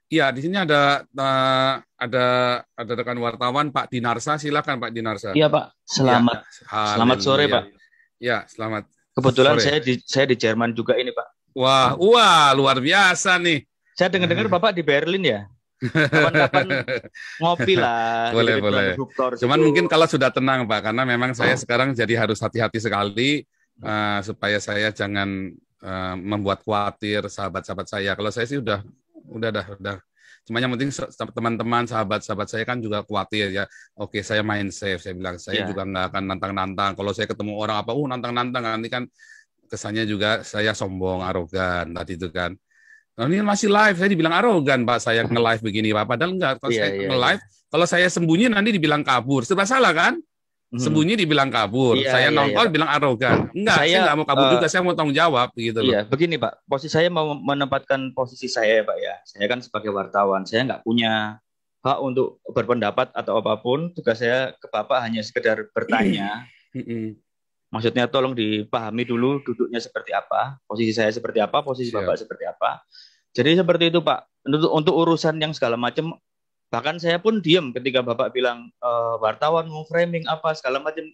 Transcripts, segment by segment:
Iya, di sini ada ada rekan wartawan Pak Dinarsa, silakan Pak Dinarsa. Iya Pak, Ya, selamat sore haleluya. Pak. Ya, selamat Kebetulan sore. saya di Jerman juga ini Pak. Wah, wah, luar biasa nih. Saya dengar-dengar Bapak di Berlin ya. Kapan-kapan ngopi lah di Boleh, dekat boleh. Brandon Cuman situ. mungkin kalau sudah tenang, Pak, karena memang saya sekarang jadi harus hati-hati sekali supaya saya jangan membuat khawatir sahabat-sahabat saya. Kalau saya sih udah. Cuma yang penting teman-teman, sahabat-sahabat saya kan juga khawatir ya. Oke, saya main safe. Saya bilang saya juga Ya, nggak akan nantang-nantang. Kalau saya ketemu orang apa, nantang-nantang nanti kan kesannya juga saya sombong, arogan tadi itu kan. Nah, ini masih live, saya dibilang arogan, Pak, saya nge-live begini, Pak. Padahal enggak, kalau iya, saya iya, iya. nge-live, kalau saya sembunyi nanti dibilang kabur. Serba salah kan? Hmm. Sembunyi dibilang kabur. Iya, Saya iya, iya nongol Pak. bilang arogan. Enggak, saya Saya, enggak mau kabur eh, juga, saya mau tanggung jawab, gitu loh. iya, begini Pak. Posisi saya mau menempatkan posisi saya ya Pak ya. Saya kan sebagai wartawan, saya nggak punya hak untuk berpendapat atau apapun. Tugas saya ke Bapak hanya sekedar bertanya. Maksudnya tolong dipahami dulu duduknya seperti apa, posisi saya seperti apa, posisi Bapak Siap. seperti apa. Jadi seperti itu Pak. Untuk urusan yang segala macam, bahkan saya pun diam ketika Bapak bilang wartawan mau framing apa segala macam.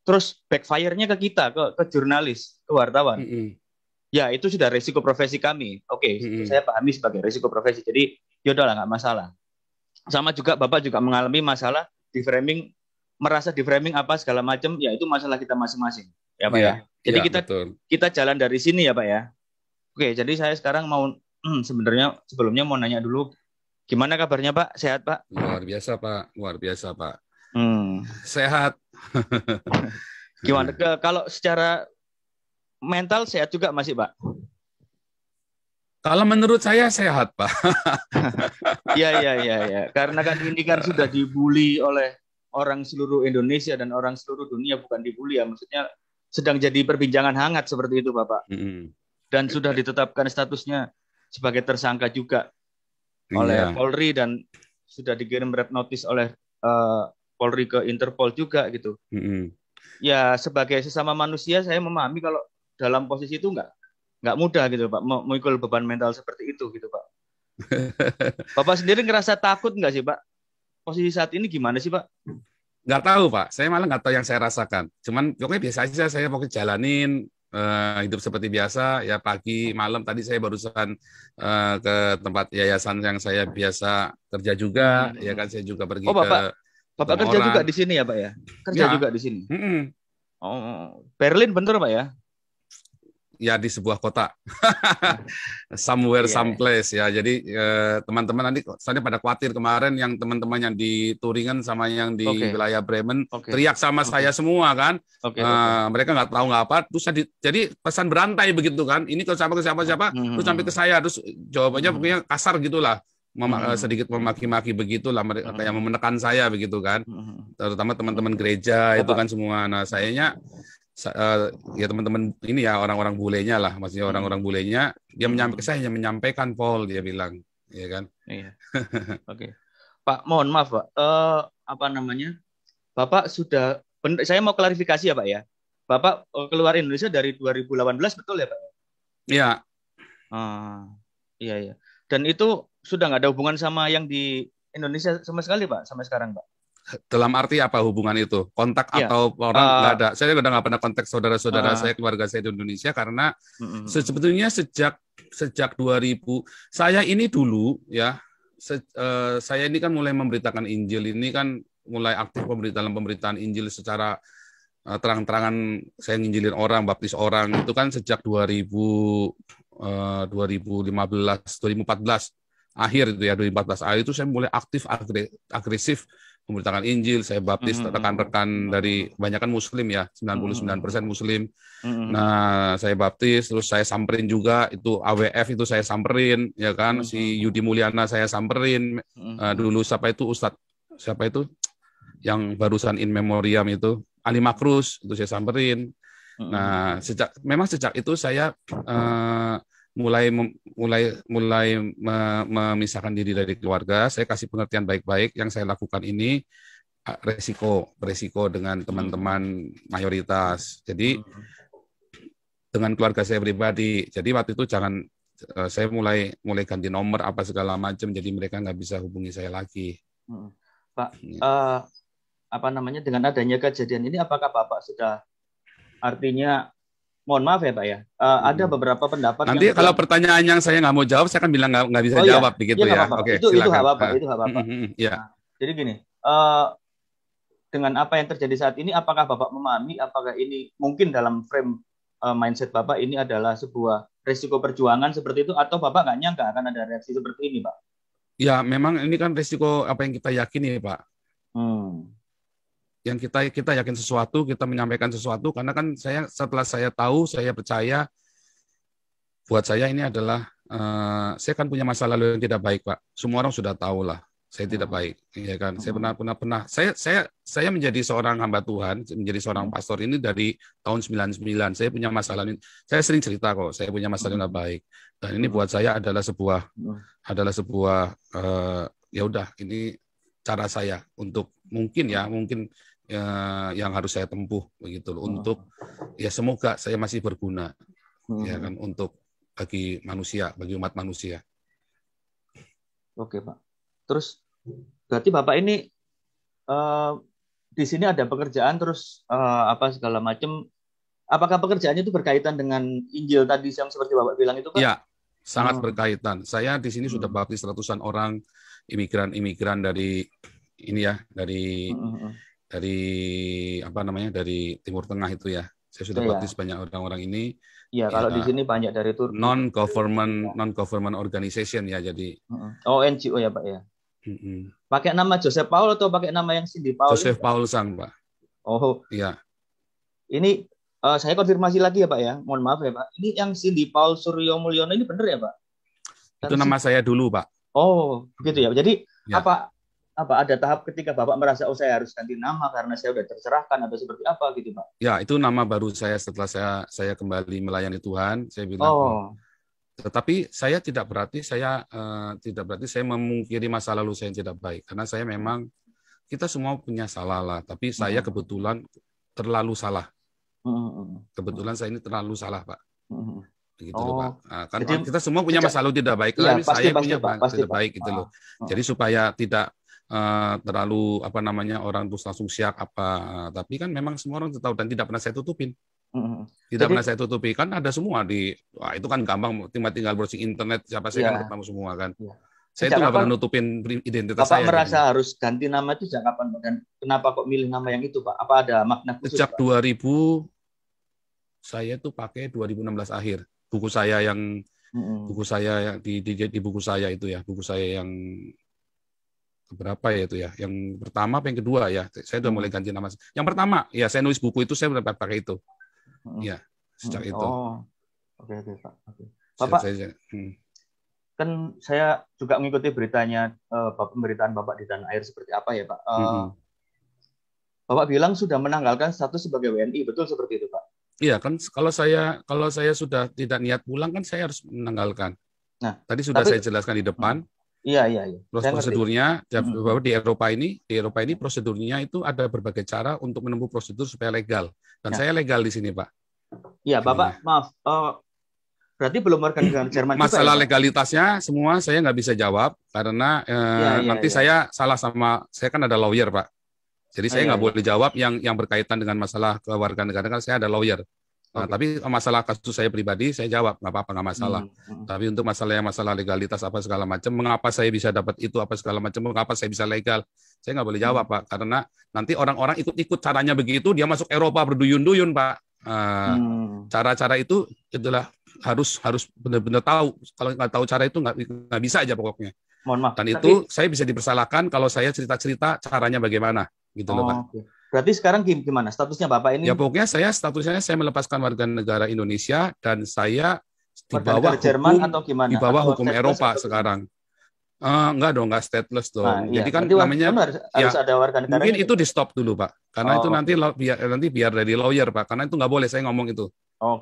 Terus backfire-nya ke kita, ke jurnalis, ke wartawan. Ya itu sudah resiko profesi kami. Oke, itu saya pahami sebagai resiko profesi. Jadi ya udahlah nggak masalah. Sama juga Bapak juga mengalami masalah di framing, merasa di framing apa segala macam, ya itu masalah kita masing-masing, ya Pak Iya, ya. Jadi iya, kita betul. kita jalan dari sini ya Pak ya. Oke, jadi saya sekarang mau sebenarnya sebelumnya mau nanya dulu, gimana kabarnya Pak? Sehat Pak? Luar biasa, Pak. Luar biasa, Pak. Hmm. Sehat. Gimana kalau secara mental sehat juga masih Pak? Kalau menurut saya sehat, Pak. Iya, iya, iya, iya. Karena kan ini kan sudah dibully oleh orang seluruh Indonesia dan orang seluruh dunia, bukan dibully ya, maksudnya sedang jadi perbincangan hangat seperti itu Bapak. Dan sudah ditetapkan statusnya sebagai tersangka juga oleh Iya. Polri dan sudah dikirim red notice oleh Polri ke Interpol juga gitu. Ya sebagai sesama manusia saya memahami kalau dalam posisi itu nggak mudah gitu Pak, memikul beban mental seperti itu gitu Pak. Bapak sendiri ngerasa takut nggak sih Pak? Posisi saat ini gimana sih Pak? Nggak tahu, Pak. Saya malah nggak tahu yang saya rasakan. Cuman pokoknya biasa aja, saya pokoknya jalanin hidup seperti biasa. Ya pagi, malam tadi saya barusan ke tempat yayasan yang saya biasa kerja juga. Ya kan, Hmm. saya juga pergi Oh Bapak, ke Bapak ketemu kerja orang. juga di sini ya Pak ya? Kerja Ya, juga di sini. mm-mm. Oh, Berlin bener Pak ya? Ya di sebuah kota. Somewhere, Iya, iya. someplace ya. Jadi teman-teman nanti soalnya pada khawatir kemarin yang teman-teman yang di Turingen sama yang di Oke, wilayah Bremen oke, teriak sama oke, saya semua kan. oke, oke. Mereka nggak tahu nggak apa. Terus jadi pesan berantai begitu kan. Ini ke siapa siapa, terus sampai ke Hmm, saya. Terus jawabannya hmm, pokoknya kasar gitulah. hmm, Sedikit memaki-maki begitulah, kayak hmm, menekan saya begitu kan. hmm. Terutama teman-teman gereja itu kan Bapak, semua. Nah, sayanya ya teman-teman ini ya orang-orang bulenya lah, maksudnya orang-orang hmm, bulenya dia menyampaikan, hmm, saya hanya menyampaikan Paul, dia bilang, ya kan. iya, oke. Pak, mohon maaf Pak. Apa namanya? Bapak sudah, saya mau klarifikasi ya Pak ya. Bapak keluar Indonesia dari 2018 betul ya Pak? Ya, Ah, iya, iya. Dan itu sudah nggak ada hubungan sama yang di Indonesia sama sekali Pak, sampai sekarang Pak. dalam arti apa hubungan itu? Kontak Iya. atau orang nggak Uh, ada. Saya udah nggak pernah kontak saudara-saudara uh, saya, keluarga saya di Indonesia karena mm, mm, mm. sebetulnya sejak 2000 saya ini dulu ya, saya ini kan mulai memberitakan Injil ini kan mulai aktif pemberitaan Injil secara terang-terangan, saya nginjilin orang, baptis orang itu kan sejak 2015, 2014 akhir itu ya, 2014 akhir itu saya mulai aktif agresif memberitakan Injil, saya Mm, baptis mm, rekan-rekan dari mm, kebanyakan Muslim ya, mm, 99% Muslim. mm, mm, Nah, saya baptis, terus saya samperin juga, itu AWF itu saya samperin, ya kan, mm, si mm, Yudi Mulyana saya samperin, dulu siapa itu yang barusan in memoriam itu, Ali Makrus, itu saya samperin. Nah, sejak itu saya mulai memisahkan diri dari keluarga. Saya kasih pengertian baik-baik yang saya lakukan ini beresiko dengan teman-teman mayoritas. Jadi dengan keluarga saya pribadi. Jadi waktu itu saya mulai ganti nomor apa segala macam, jadi mereka nggak bisa hubungi saya lagi. Pak, apa namanya, dengan adanya kejadian ini, apakah Bapak sudah, artinya, mohon maaf ya Pak ya, ada beberapa pendapat nanti yang kalau bilang, pertanyaan yang saya nggak mau jawab, saya akan bilang nggak bisa iya, jawab begitu iya nggak ya. apa-apa, Oke, itu silakan. hak Bapak, itu hak Bapak. Ya. Nah, jadi gini, dengan apa yang terjadi saat ini, apakah Bapak memahami apakah ini mungkin dalam frame mindset Bapak ini adalah sebuah risiko perjuangan seperti itu, atau Bapak nggak nyangka akan ada reaksi seperti ini, Pak? Ya, memang ini kan risiko apa yang kita yakini, Pak. Yang kita yakin sesuatu, kita menyampaikan sesuatu, karena kan setelah saya tahu, saya percaya, buat saya ini adalah saya kan punya masa lalu yang tidak baik, Pak. Semua orang sudah tahu lah, saya tidak baik, ya kan. Saya pernah. Saya menjadi seorang hamba Tuhan, menjadi seorang pastor ini dari tahun 99. Saya punya masalah ini. Saya sering cerita kok, saya punya masalah yang nggak baik. Dan ini buat saya adalah sebuah ya udah, ini cara saya untuk mungkin yang harus saya tempuh begitu loh, untuk ya semoga saya masih berguna, ya kan, untuk bagi manusia, bagi umat manusia. Oke Pak. Terus berarti Bapak ini di sini ada pekerjaan, terus apa segala macam. Apakah pekerjaannya itu berkaitan dengan Injil tadi yang seperti Bapak bilang itu, Pak? Ya, sangat berkaitan. Saya di sini sudah baptis ratusan orang imigran dari ini ya, dari apa namanya, dari Timur Tengah itu ya. Saya sudah baptis banyak orang-orang ini. Iya, kalau di sini banyak dari Turki. Non-government organization ya, jadi. NGO ya Pak ya. Pakai nama Joseph Paul atau pakai nama yang Cindy Paul? Joseph Paul Sang, Pak. Oh. Iya. Ini saya konfirmasi lagi ya Pak ya. Mohon maaf ya Pak. Ini yang Cindy Paul Suryo Mulyono ini benar ya Pak? Itu nama saya dulu, Pak. Oh, begitu ya. Jadi apa ada tahap ketika Bapak merasa saya harus ganti nama karena saya sudah tercerahkan atau seperti apa gitu, Pak? Ya, itu nama baru saya setelah saya kembali melayani Tuhan. Saya bilang, tetapi saya tidak berarti saya memungkiri masa lalu saya yang tidak baik, karena saya memang, kita semua punya salah lah, tapi saya kebetulan terlalu salah. Kebetulan saya ini terlalu salah, Pak. Begitu loh, Pak. Nah, kan jadi, kita semua punya masa lalu tidak baik, iya, saya punya tidak baik gitu loh. Jadi supaya tidak terlalu apa namanya, orang terus langsung siap apa, tapi kan memang semua orang tahu dan tidak pernah saya tutupin. Tidak pernah saya tutupi, kan ada semua itu kan gampang, tinggal browsing internet, siapa saya kan ketemu semua kan. Saya itu nggak pernah nutupin identitas Bapak saya. Bapak merasa harus ganti nama itu sejak kapan, Pak? Dan kenapa kok milih nama yang itu, Pak? Apa ada makna khusus? Sejak 2000, saya tuh pakai 2016 akhir. Buku saya yang di buku saya itu ya, buku saya yang berapa ya itu ya, yang pertama apa yang kedua ya, saya udah mulai ganti nama. Yang pertama ya, saya nulis buku itu saya udah pakai itu ya, sejak itu. Oke Pak. Bapak kan saya juga mengikuti beritanya, pemberitaan Bapak di tanah air seperti apa ya Pak. Bapak bilang sudah menanggalkan status sebagai WNI, betul seperti itu Pak? Iya kan, kalau saya sudah tidak niat pulang kan saya harus menanggalkan. Nah, tadi sudah saya jelaskan di depan. Iya. Prosedurnya di Eropa ini prosedurnya itu ada berbagai cara untuk menempuh prosedur supaya legal. Dan saya legal di sini, Pak. Iya, Bapak, maaf. Berarti belum warga negara Jerman juga. Masalah ya, legalitasnya semua saya nggak bisa jawab karena nanti saya salah saya kan ada lawyer, Pak. Jadi saya nggak boleh jawab yang berkaitan dengan masalah kewarganegaraan, saya ada lawyer. Nah, tapi masalah kasus saya pribadi saya jawab, nggak apa-apa, nggak masalah. Tapi untuk masalah legalitas apa segala macam, mengapa saya bisa dapat itu apa segala macam, mengapa saya bisa legal, saya nggak boleh jawab, Pak. Karena nanti orang-orang ikut-ikut caranya begitu, dia masuk Eropa berduyun-duyun, Pak. Cara-cara itu adalah harus benar-benar tahu. Kalau nggak tahu cara itu nggak bisa aja pokoknya. Mohon maaf. Dan itu saya bisa dipersalahkan kalau saya cerita-cerita caranya bagaimana, gitu loh, Pak. Okay. Berarti sekarang gimana statusnya Bapak ini? Ya pokoknya statusnya saya melepaskan warga negara Indonesia dan saya di bawah Jerman atau gimana? Di bawah hukum Eropa sekarang. Enggak dong, enggak stateless dong. Jadi kan namanya harus ada warga negara. Mungkin itu di stop dulu, Pak. Karena itu nanti biar dari lawyer, Pak. Karena itu nggak boleh saya ngomong itu.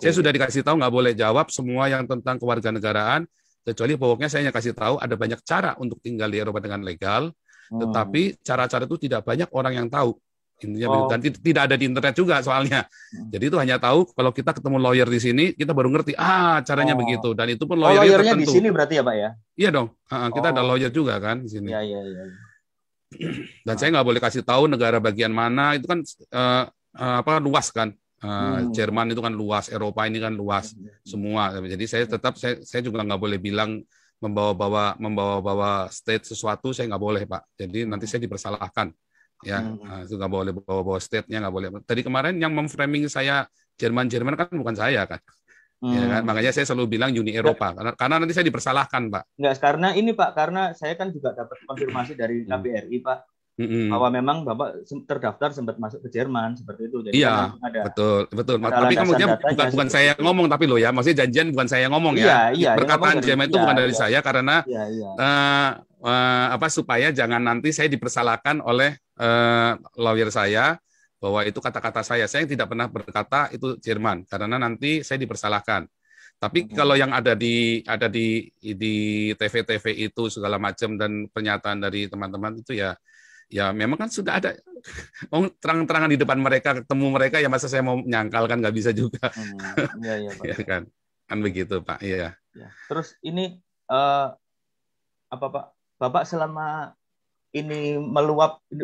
Saya sudah dikasih tahu nggak boleh jawab semua yang tentang kewarganegaraan, kecuali pokoknya saya hanya kasih tahu ada banyak cara untuk tinggal di Eropa dengan legal, tetapi cara-cara itu tidak banyak orang yang tahu. Intinya begitu. Dan tidak ada di internet juga soalnya. Jadi itu hanya tahu kalau kita ketemu lawyer di sini, kita baru ngerti, caranya begitu. Dan itu pun lawyernya lawyernya di tertentu. sini berarti ya Pak ya? Iya dong. Kita ada lawyer juga kan di sini. Iya. Dan saya nggak boleh kasih tahu negara bagian mana. Itu kan luas kan. Jerman itu kan luas, Eropa ini kan luas semua. Jadi saya juga nggak boleh bilang membawa-bawa state sesuatu, saya nggak boleh Pak. Jadi nanti saya dipersalahkan. Ya, itu nggak boleh bawa-bawa state-nya, nggak boleh. Tadi kemarin yang memframing saya Jerman kan bukan saya kan. Ya kan? Makanya saya selalu bilang Uni Eropa karena nanti saya dipersalahkan Pak. Enggak, karena ini Pak, karena saya kan juga dapat konfirmasi dari KBRI Pak, bahwa memang Bapak terdaftar sempat masuk ke Jerman seperti itu. Jadi iya, betul. Tapi kemudian bukan saya yang ngomong, tapi loh ya, maksudnya janjian bukan saya yang ngomong ya. Perkataan Jerman itu bukan dari saya karena supaya jangan nanti saya dipersalahkan oleh lawyer saya bahwa itu kata-kata saya. Saya tidak pernah berkata itu Jerman karena nanti saya dipersalahkan. Tapi kalau yang ada di TV-TV itu segala macam dan pernyataan dari teman-teman itu ya memang kan sudah ada terang-terangan di depan mereka, ketemu mereka, ya masa saya mau menyangkal kan nggak bisa juga. Iya Pak. Ya kan begitu Pak. Iya. Ya. Terus ini Pak, Bapak selama ini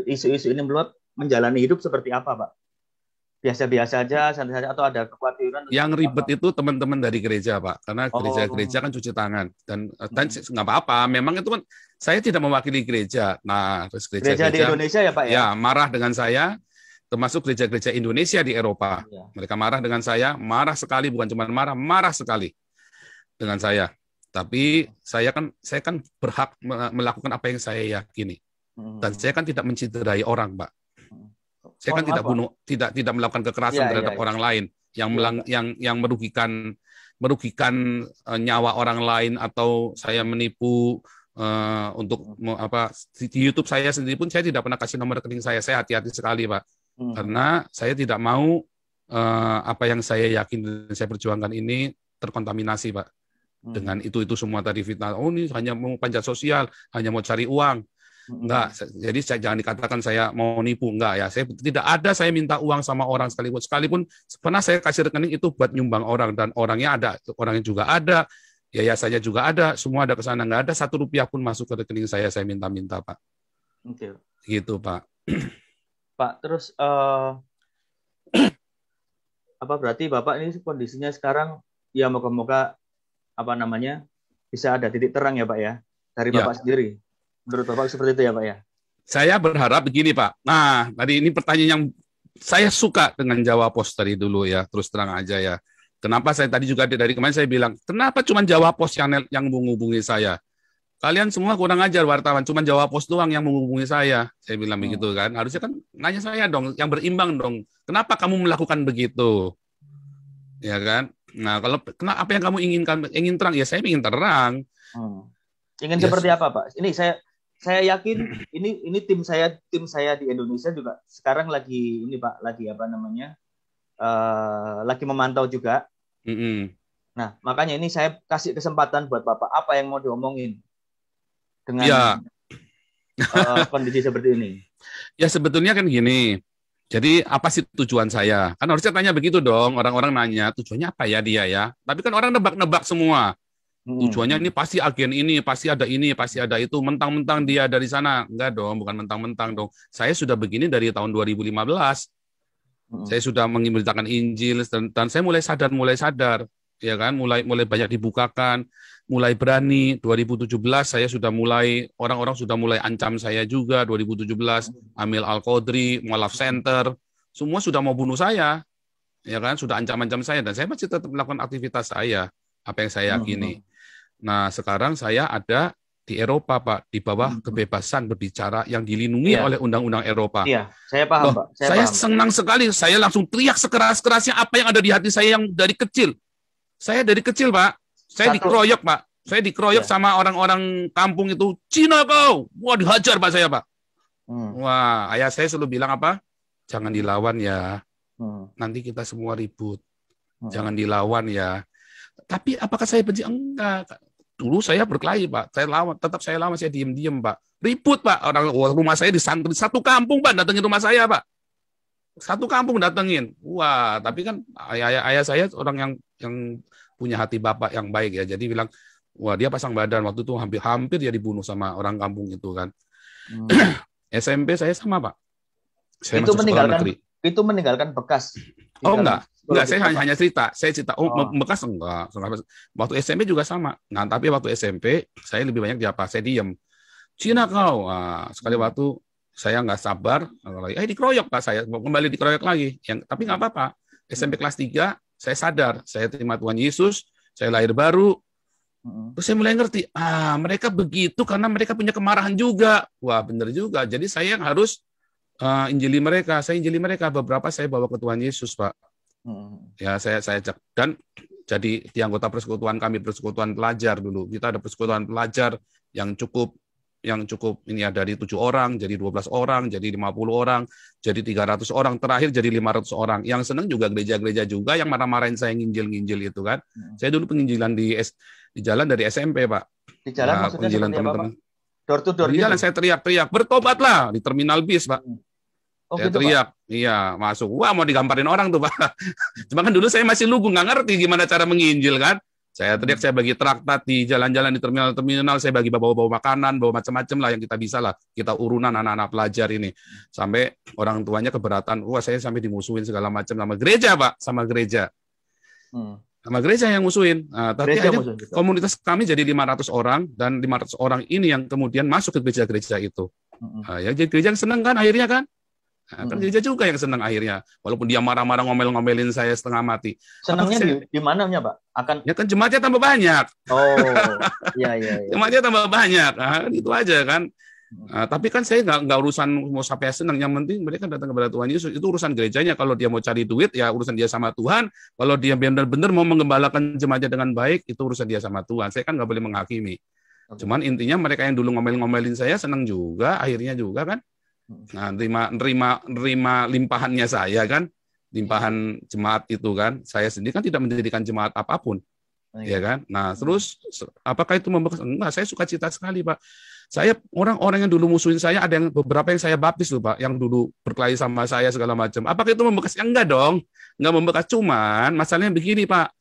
isu-isu ini meluap, menjalani hidup seperti apa Pak? Biasa-biasa aja, santai saja, atau ada kekhawatiran? Yang ribet itu teman-teman dari gereja Pak, karena gereja kan cuci tangan dan nggak apa-apa. Memang itu kan saya tidak mewakili gereja. Nah, terus gereja di Indonesia ya Pak ya? Ya, marah dengan saya, termasuk gereja-gereja Indonesia di Eropa. Ya. Mereka marah dengan saya, marah sekali, bukan cuma marah sekali dengan saya. Tapi saya kan berhak melakukan apa yang saya yakini. Dan saya kan tidak menciderai orang, Pak. Saya kan tidak bunuh, tidak melakukan kekerasan terhadap orang lain yang merugikan nyawa orang lain, atau saya menipu untuk di YouTube saya sendiri pun saya tidak pernah kasih nomor rekening saya. Saya hati-hati sekali Pak, karena saya tidak mau apa yang saya yakin dan saya perjuangkan ini terkontaminasi Pak dengan itu semua tadi fitnah. Oh ini hanya mau panjat sosial, hanya mau cari uang. Enggak, jadi jangan dikatakan saya mau nipu, enggak ya. Saya tidak ada saya minta uang sama orang sekalipun pernah saya kasih rekening itu buat nyumbang orang, dan orangnya juga ada, yayasannya juga ada, semua ada ke sana, enggak ada 1 rupiah pun masuk ke rekening saya minta Pak. Oke. Gitu Pak. Pak, terus berarti Bapak ini kondisinya sekarang ya moga-moga bisa ada titik terang ya Pak ya dari Bapak sendiri. Menurut Bapak seperti itu ya Pak ya? Saya berharap begini Pak. Nah, tadi ini pertanyaan yang saya suka dengan Jawa Pos tadi dulu ya, terus terang aja ya. Kenapa saya tadi juga dari kemarin saya bilang, kenapa cuma Jawa Pos yang menghubungi saya? Kalian semua kurang ajar wartawan, cuma Jawa Pos doang yang menghubungi saya. Saya bilang begitu kan. Harusnya kan nanya saya dong, yang berimbang dong. Kenapa kamu melakukan begitu? Ya kan? Nah, apa yang kamu inginkan? Ingin terang? Ya saya ingin terang. Ingin seperti apa Pak? Ini saya yakin ini tim saya di Indonesia juga sekarang lagi lagi memantau juga. Nah, makanya ini saya kasih kesempatan buat Bapak, apa yang mau diomongin dengan kondisi seperti ini. Ya sebetulnya kan gini. Jadi apa sih tujuan saya? Kan harusnya tanya begitu dong. Orang-orang nanya tujuannya apa ya dia ya. Tapi kan orang nebak-nebak semua. Tujuannya ini pasti agen ini, pasti ada itu. Mentang-mentang dia dari sana. Enggak dong, bukan mentang-mentang dong. Saya sudah begini dari tahun 2015. Saya sudah memberitakan Injil, dan saya mulai sadar. Ya kan, mulai banyak dibukakan, mulai berani. 2017 saya sudah mulai, orang-orang sudah mulai ancam saya juga. 2017, Amil Al-Qadri, Mualaf Center, semua sudah mau bunuh saya. Ya kan, sudah ancam-ancam saya, dan saya masih tetap melakukan aktivitas saya, apa yang saya yakini. Nah, sekarang saya ada di Eropa, Pak, di bawah kebebasan berbicara yang dilindungi oleh undang-undang Eropa. Iya, saya paham, Pak. Saya senang sekali, saya langsung teriak sekeras-kerasnya apa yang ada di hati saya yang dari kecil. Saya dari kecil, Pak. Saya dikeroyok, Pak. Saya dikeroyok sama orang-orang kampung itu. Cina kau! Wah, dihajar, Pak, saya, Pak. Wah, ayah saya selalu bilang apa? Jangan dilawan ya. Nanti kita semua ribut. Jangan dilawan ya. Tapi apakah saya benci? Enggak. Dulu saya berkelahi, Pak. Saya lawan, saya diem-diem, Pak. Ribut, Pak. Rumah saya disantri satu kampung, Pak. Datangin rumah saya, Pak. satu kampung datengin. Wah, tapi kan ayah saya orang yang punya hati bapak yang baik ya. Jadi bilang, wah dia pasang badan waktu itu hampir dia dibunuh sama orang kampung itu kan. SMP saya sama Pak. Saya Itu masuk sekolah negeri. itu meninggalkan bekas di Oh dalam enggak, psikologis saya Bapak. hanya cerita. Saya cerita, Oh. bekas enggak. Waktu SMP juga sama. Nah, tapi waktu SMP saya lebih banyak di apa? Saya diem. Cina kau. Nah, sekali waktu saya nggak sabar, dikeroyok Pak saya, mau kembali dikeroyok lagi. Tapi nggak apa-apa. SMP kelas 3, saya sadar, saya terima Tuhan Yesus, saya lahir baru. Terus saya mulai ngerti, mereka begitu karena mereka punya kemarahan juga. Wah, benar juga. Jadi saya yang harus injili mereka. Saya injili mereka. Beberapa saya bawa ke Tuhan Yesus, Pak. Ya, saya ajak. Dan jadi di anggota persekutuan kami, persekutuan pelajar dulu. Kita ada persekutuan pelajar yang cukup ini ya, dari 7 orang, jadi 12 orang, jadi 50 orang, jadi 300 orang, terakhir jadi 500 orang. Yang senang juga gereja-gereja juga yang marah-marahin saya nginjil-nginjil itu kan. Saya dulu penginjilan di jalan dari SMP, Pak. Di jalan maksudnya seperti apa, Pak? Door to door di jalan gitu? saya teriak-teriak, bertobatlah di terminal bis, Pak. Saya gitu, teriak, Pak? Iya, masuk. Wah, mau digamparin orang tuh, Pak. Cuma kan dulu saya masih lugu, nggak ngerti gimana cara menginjil kan. Saya teriak, saya bagi traktat di jalan-jalan di terminal-terminal, saya bagi bawa-bawa makanan, bawa macam-macam lah yang kita bisa lah. Kita urunan anak-anak pelajar ini. Sampai orang tuanya keberatan, wah saya sampai dimusuhin segala macam sama gereja, Pak, sama gereja. Sama gereja yang musuhin. Nah, tapi akhirnya komunitas kami jadi 500 orang, dan 500 orang ini yang kemudian masuk ke gereja-gereja itu. Nah, ya, jadi gereja yang senang kan akhirnya kan. Nah, kan gereja juga yang senang akhirnya, walaupun dia marah-marah ngomel-ngomelin saya setengah mati. Senangnya di mananya, Pak? Ya kan jemaatnya tambah banyak. Oh, iya. Jemaatnya tambah banyak, nah, itu aja kan. Nah, tapi kan saya nggak urusan mau sampai senang, yang penting mereka datang kepada Tuhan Yesus. Itu urusan gerejanya. Kalau dia mau cari duit, ya urusan dia sama Tuhan. Kalau dia benar-benar mau mengembalakan jemaatnya dengan baik, itu urusan dia sama Tuhan. Saya kan nggak boleh menghakimi. Cuman intinya mereka yang dulu ngomel-ngomelin saya senang juga, akhirnya juga kan. Nah, nerima limpahannya saya kan, limpahan jemaat itu kan. Saya sendiri kan tidak mendirikan jemaat apapun, ya kan. Nah, terus apakah itu membekas? Enggak, saya suka cita sekali, Pak. Saya orang-orang yang dulu musuhin saya, ada yang beberapa yang saya baptis loh, Pak, yang dulu berkelahi sama saya segala macam. Apakah itu membekas? Ya, enggak dong, enggak membekas. Cuman masalahnya begini, Pak.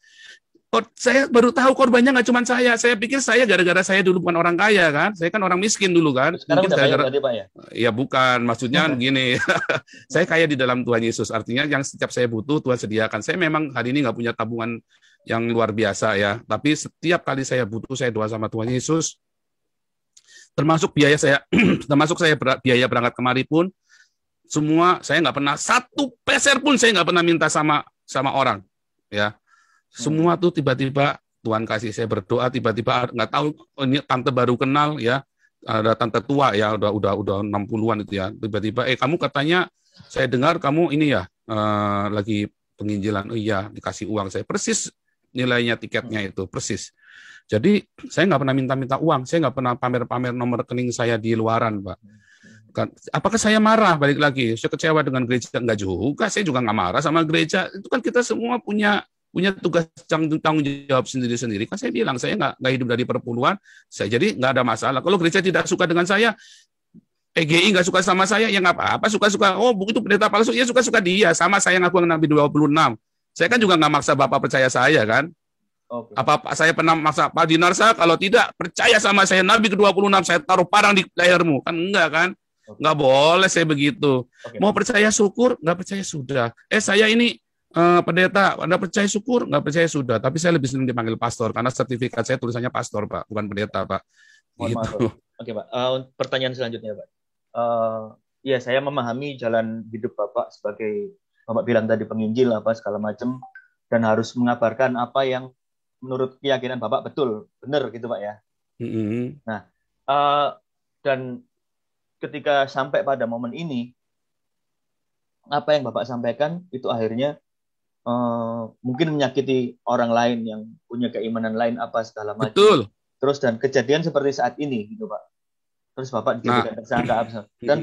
Saya baru tahu korbannya nggak cuma saya. Saya pikir saya gara-gara saya dulu bukan orang kaya kan. Saya kan orang miskin dulu kan. Sekarang mungkin udah kaya berarti, Pak ya? Ya bukan, maksudnya gini. Saya kaya di dalam Tuhan Yesus. Artinya yang setiap saya butuh Tuhan sediakan. Saya memang hari ini nggak punya tabungan yang luar biasa ya. Tapi setiap kali saya butuh, saya doa sama Tuhan Yesus. Termasuk biaya saya, biaya berangkat kemari pun, semua saya nggak pernah satu peser pun saya nggak pernah minta sama orang, ya. Semua tuh tiba-tiba Tuhan kasih. Saya berdoa tiba-tiba nggak tahu, ini tante baru kenal ya, ada tante tua ya, udah 60-an itu ya. Tiba-tiba kamu katanya saya dengar kamu ini ya lagi penginjilan. Oh iya, dikasih uang saya persis nilainya tiketnya itu persis. Jadi saya nggak pernah minta-minta uang, saya nggak pernah pamer-pamer nomor rekening saya di luaran, Pak. Apakah saya marah? Balik lagi, saya kecewa dengan gereja? Enggak juga, saya juga nggak marah sama gereja. Itu kan kita semua punya tugas tanggung jawab sendiri-sendiri. Kan saya bilang, saya nggak hidup dari perpuluhan, saya jadi nggak ada masalah. Kalau gereja tidak suka dengan saya, PGI nggak suka sama saya, ya nggak apa-apa, suka-suka. Oh, begitu pendeta palsu, ya suka-suka dia. Sama saya ngaku Nabi 26. Saya kan juga nggak maksa Bapak percaya saya kan. Apa saya pernah maksa Pak Dinarsa, kalau tidak percaya sama saya Nabi ke-26, saya taruh parang di lehermu. Kan enggak kan? Nggak boleh saya begitu. Mau percaya syukur, nggak percaya sudah. Saya ini pendeta, Anda percaya syukur, nggak percaya sudah. Tapi saya lebih senang dipanggil pastor, karena sertifikat saya tulisannya pastor, Pak, bukan pendeta, Pak. Gitu. Oke, Pak. Pertanyaan selanjutnya, Pak. Ya, saya memahami jalan hidup Bapak sebagai Bapak bilang tadi penginjil apa segala macam, dan harus mengabarkan apa yang menurut keyakinan Bapak betul, benar gitu, Pak ya. Nah, dan ketika sampai pada momen ini, apa yang Bapak sampaikan itu akhirnya mungkin menyakiti orang lain yang punya keimanan lain apa segala macam. Betul. Terus dan kejadian seperti saat ini gitu, Pak. Terus Bapak dijadikan tersangka dan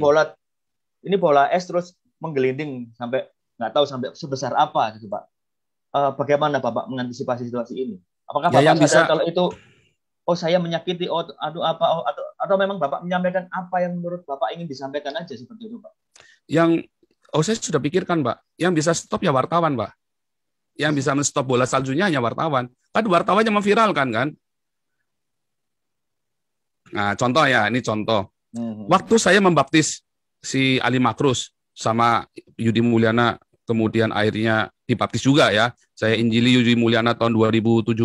bola es terus menggelinding sampai nggak tahu sampai sebesar apa gitu, Pak. Bagaimana Bapak mengantisipasi situasi ini? Apakah Bapak yang sadar bisa kalau itu saya menyakiti atau memang Bapak menyampaikan apa yang menurut Bapak ingin disampaikan aja seperti itu, Pak? Yang Oh, saya sudah pikirkan, Pak. Yang bisa stop ya wartawan, Pak. Yang bisa menstop bola saljunya hanya wartawan. Kan wartawannya memviralkan kan. Nah, contoh ya, ini contoh. Waktu saya membaptis si Ali Makrus sama Yudi Mulyana, kemudian akhirnya dibaptis juga ya. Saya injili Yudi Mulyana tahun 2017.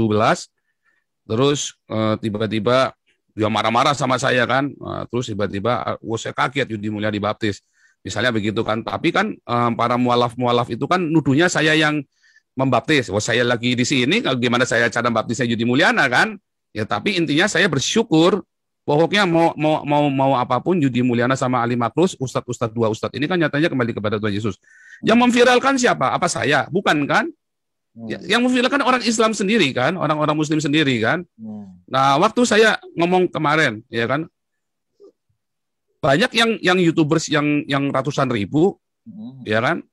Terus tiba-tiba dia marah-marah sama saya kan. Terus tiba-tiba saya kaget Yudi Mulyana dibaptis. Misalnya begitu kan. Tapi kan para mualaf-mualaf itu kan nuduhnya saya yang membaptis. Saya lagi di sini, gimana saya cara baptisnya Yudi Mulyana kan? Ya tapi intinya saya bersyukur. Pokoknya mau apapun Yudi Mulyana sama Ali Makrus, ustadz dua ustadz ini kan nyatanya kembali kepada Tuhan Yesus. Yang memviralkan siapa? Apa saya? Bukan kan? Yang memviralkan orang Islam sendiri kan, orang-orang Muslim sendiri kan. Nah, waktu saya ngomong kemarin, ya kan, banyak yang YouTubers yang ratusan ribu, ya kan,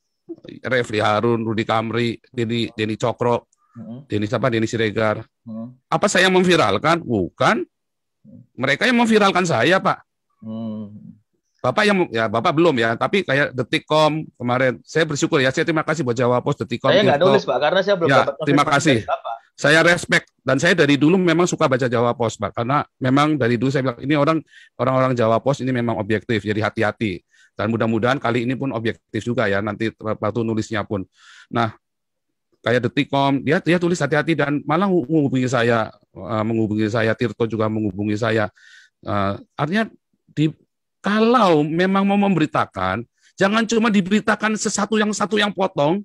Refli Harun, Rudi Kamri, Denny Cokro, Denny Siregar. Apa saya yang memviralkan? Bukan. Mereka yang memviralkan saya, Pak. Bapak belum ya, tapi kayak Detikcom kemarin. Saya bersyukur ya, saya terima kasih buat Jawapos, Detikcom. Saya nggak nulis, Pak, karena saya belum ya, dapat. Terima kasih. Saya respect dan saya dari dulu memang suka baca Jawapos, Pak, karena memang dari dulu saya bilang ini orang-orang Jawapos ini memang objektif, jadi hati-hati. Dan mudah-mudahan kali ini pun objektif juga ya, nanti waktu nulisnya pun. Nah, kayak Detikcom, dia tulis hati-hati dan malah menghubungi saya, Tirto juga menghubungi saya. Artinya kalau memang mau memberitakan, jangan cuma diberitakan satu yang potong,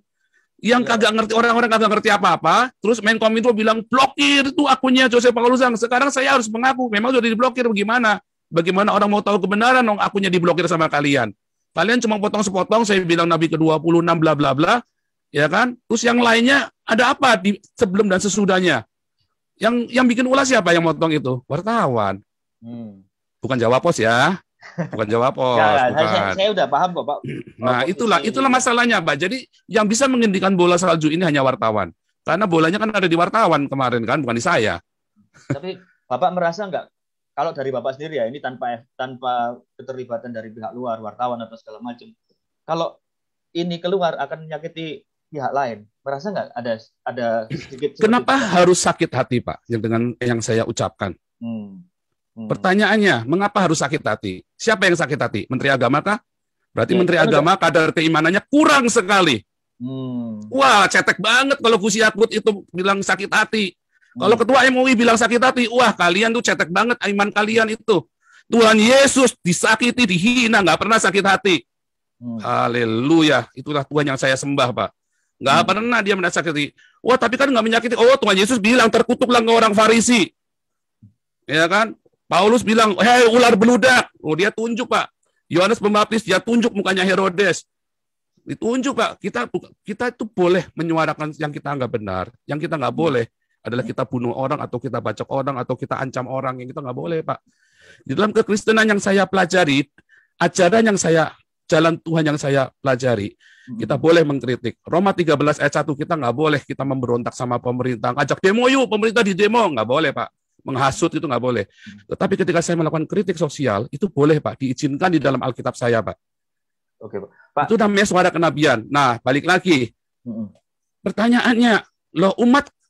yang kagak ngerti, orang-orang kagak ngerti apa-apa, terus Menkominfo bilang blokir itu akunnya Joseph Panguruzang. Sekarang saya harus mengaku, memang sudah diblokir, bagaimana? Bagaimana orang mau tahu kebenaran dong akunnya diblokir sama kalian? Kalian cuma potong sepotong, saya bilang Nabi ke-26 bla bla bla. Ya kan? Terus yang lainnya ada apa di sebelum dan sesudahnya? Yang bikin ulas siapa yang motong itu? Wartawan. Bukan Jawapos ya. Bukan Jawapos. Ya, saya udah paham kok, Pak. Nah, itulah masalahnya, Pak. Jadi yang bisa menghentikan bola salju ini hanya wartawan. Karena bolanya kan ada di wartawan kemarin kan, bukan di saya. Tapi Bapak merasa nggak, kalau dari Bapak sendiri ya, ini tanpa keterlibatan dari pihak luar, wartawan atau segala macam. Kalau ini keluar akan menyakiti pihak lain, merasa nggak ada sedikit? Kenapa harus sakit hati, Pak? Dengan yang saya ucapkan. Pertanyaannya, mengapa harus sakit hati? Siapa yang sakit hati? Menteri Agama kah? Berarti Menteri Agama kadar keimanannya kurang sekali. Wah, cetek banget kalau Gus Yakut itu bilang sakit hati. Kalau Ketua MUI bilang sakit hati, wah kalian tuh cetek banget iman kalian itu. Tuhan Yesus disakiti, dihina, nggak pernah sakit hati. Haleluya, itulah Tuhan yang saya sembah, Pak. Nggak pernah dia menyakiti. Wah, tapi kan nggak menyakiti. Oh, Tuhan Yesus bilang terkutuklah orang Farisi. Ya kan? Paulus bilang, hei ular beludak. Oh, dia tunjuk, Pak. Yohanes Pembaptis, dia tunjuk mukanya Herodes. Ditunjuk, Pak. Kita itu boleh menyuarakan yang kita nggak benar. Yang kita nggak boleh adalah kita bunuh orang, atau kita bacok orang, atau kita ancam orang. Yang kita nggak boleh, Pak. Di dalam kekristenan yang saya pelajari, ajaran yang jalan Tuhan yang saya pelajari, kita boleh mengkritik. Roma 13 ayat 1, kita nggak boleh kita memberontak sama pemerintah. Ajak demo yuk, pemerintah di demo. Nggak boleh, Pak. Menghasut itu nggak boleh. Tetapi ketika saya melakukan kritik sosial, itu boleh, Pak. Diizinkan di dalam Alkitab saya, Pak. Oke, Pak. Itu namanya suara kenabian. Nah, balik lagi. Pertanyaannya, loh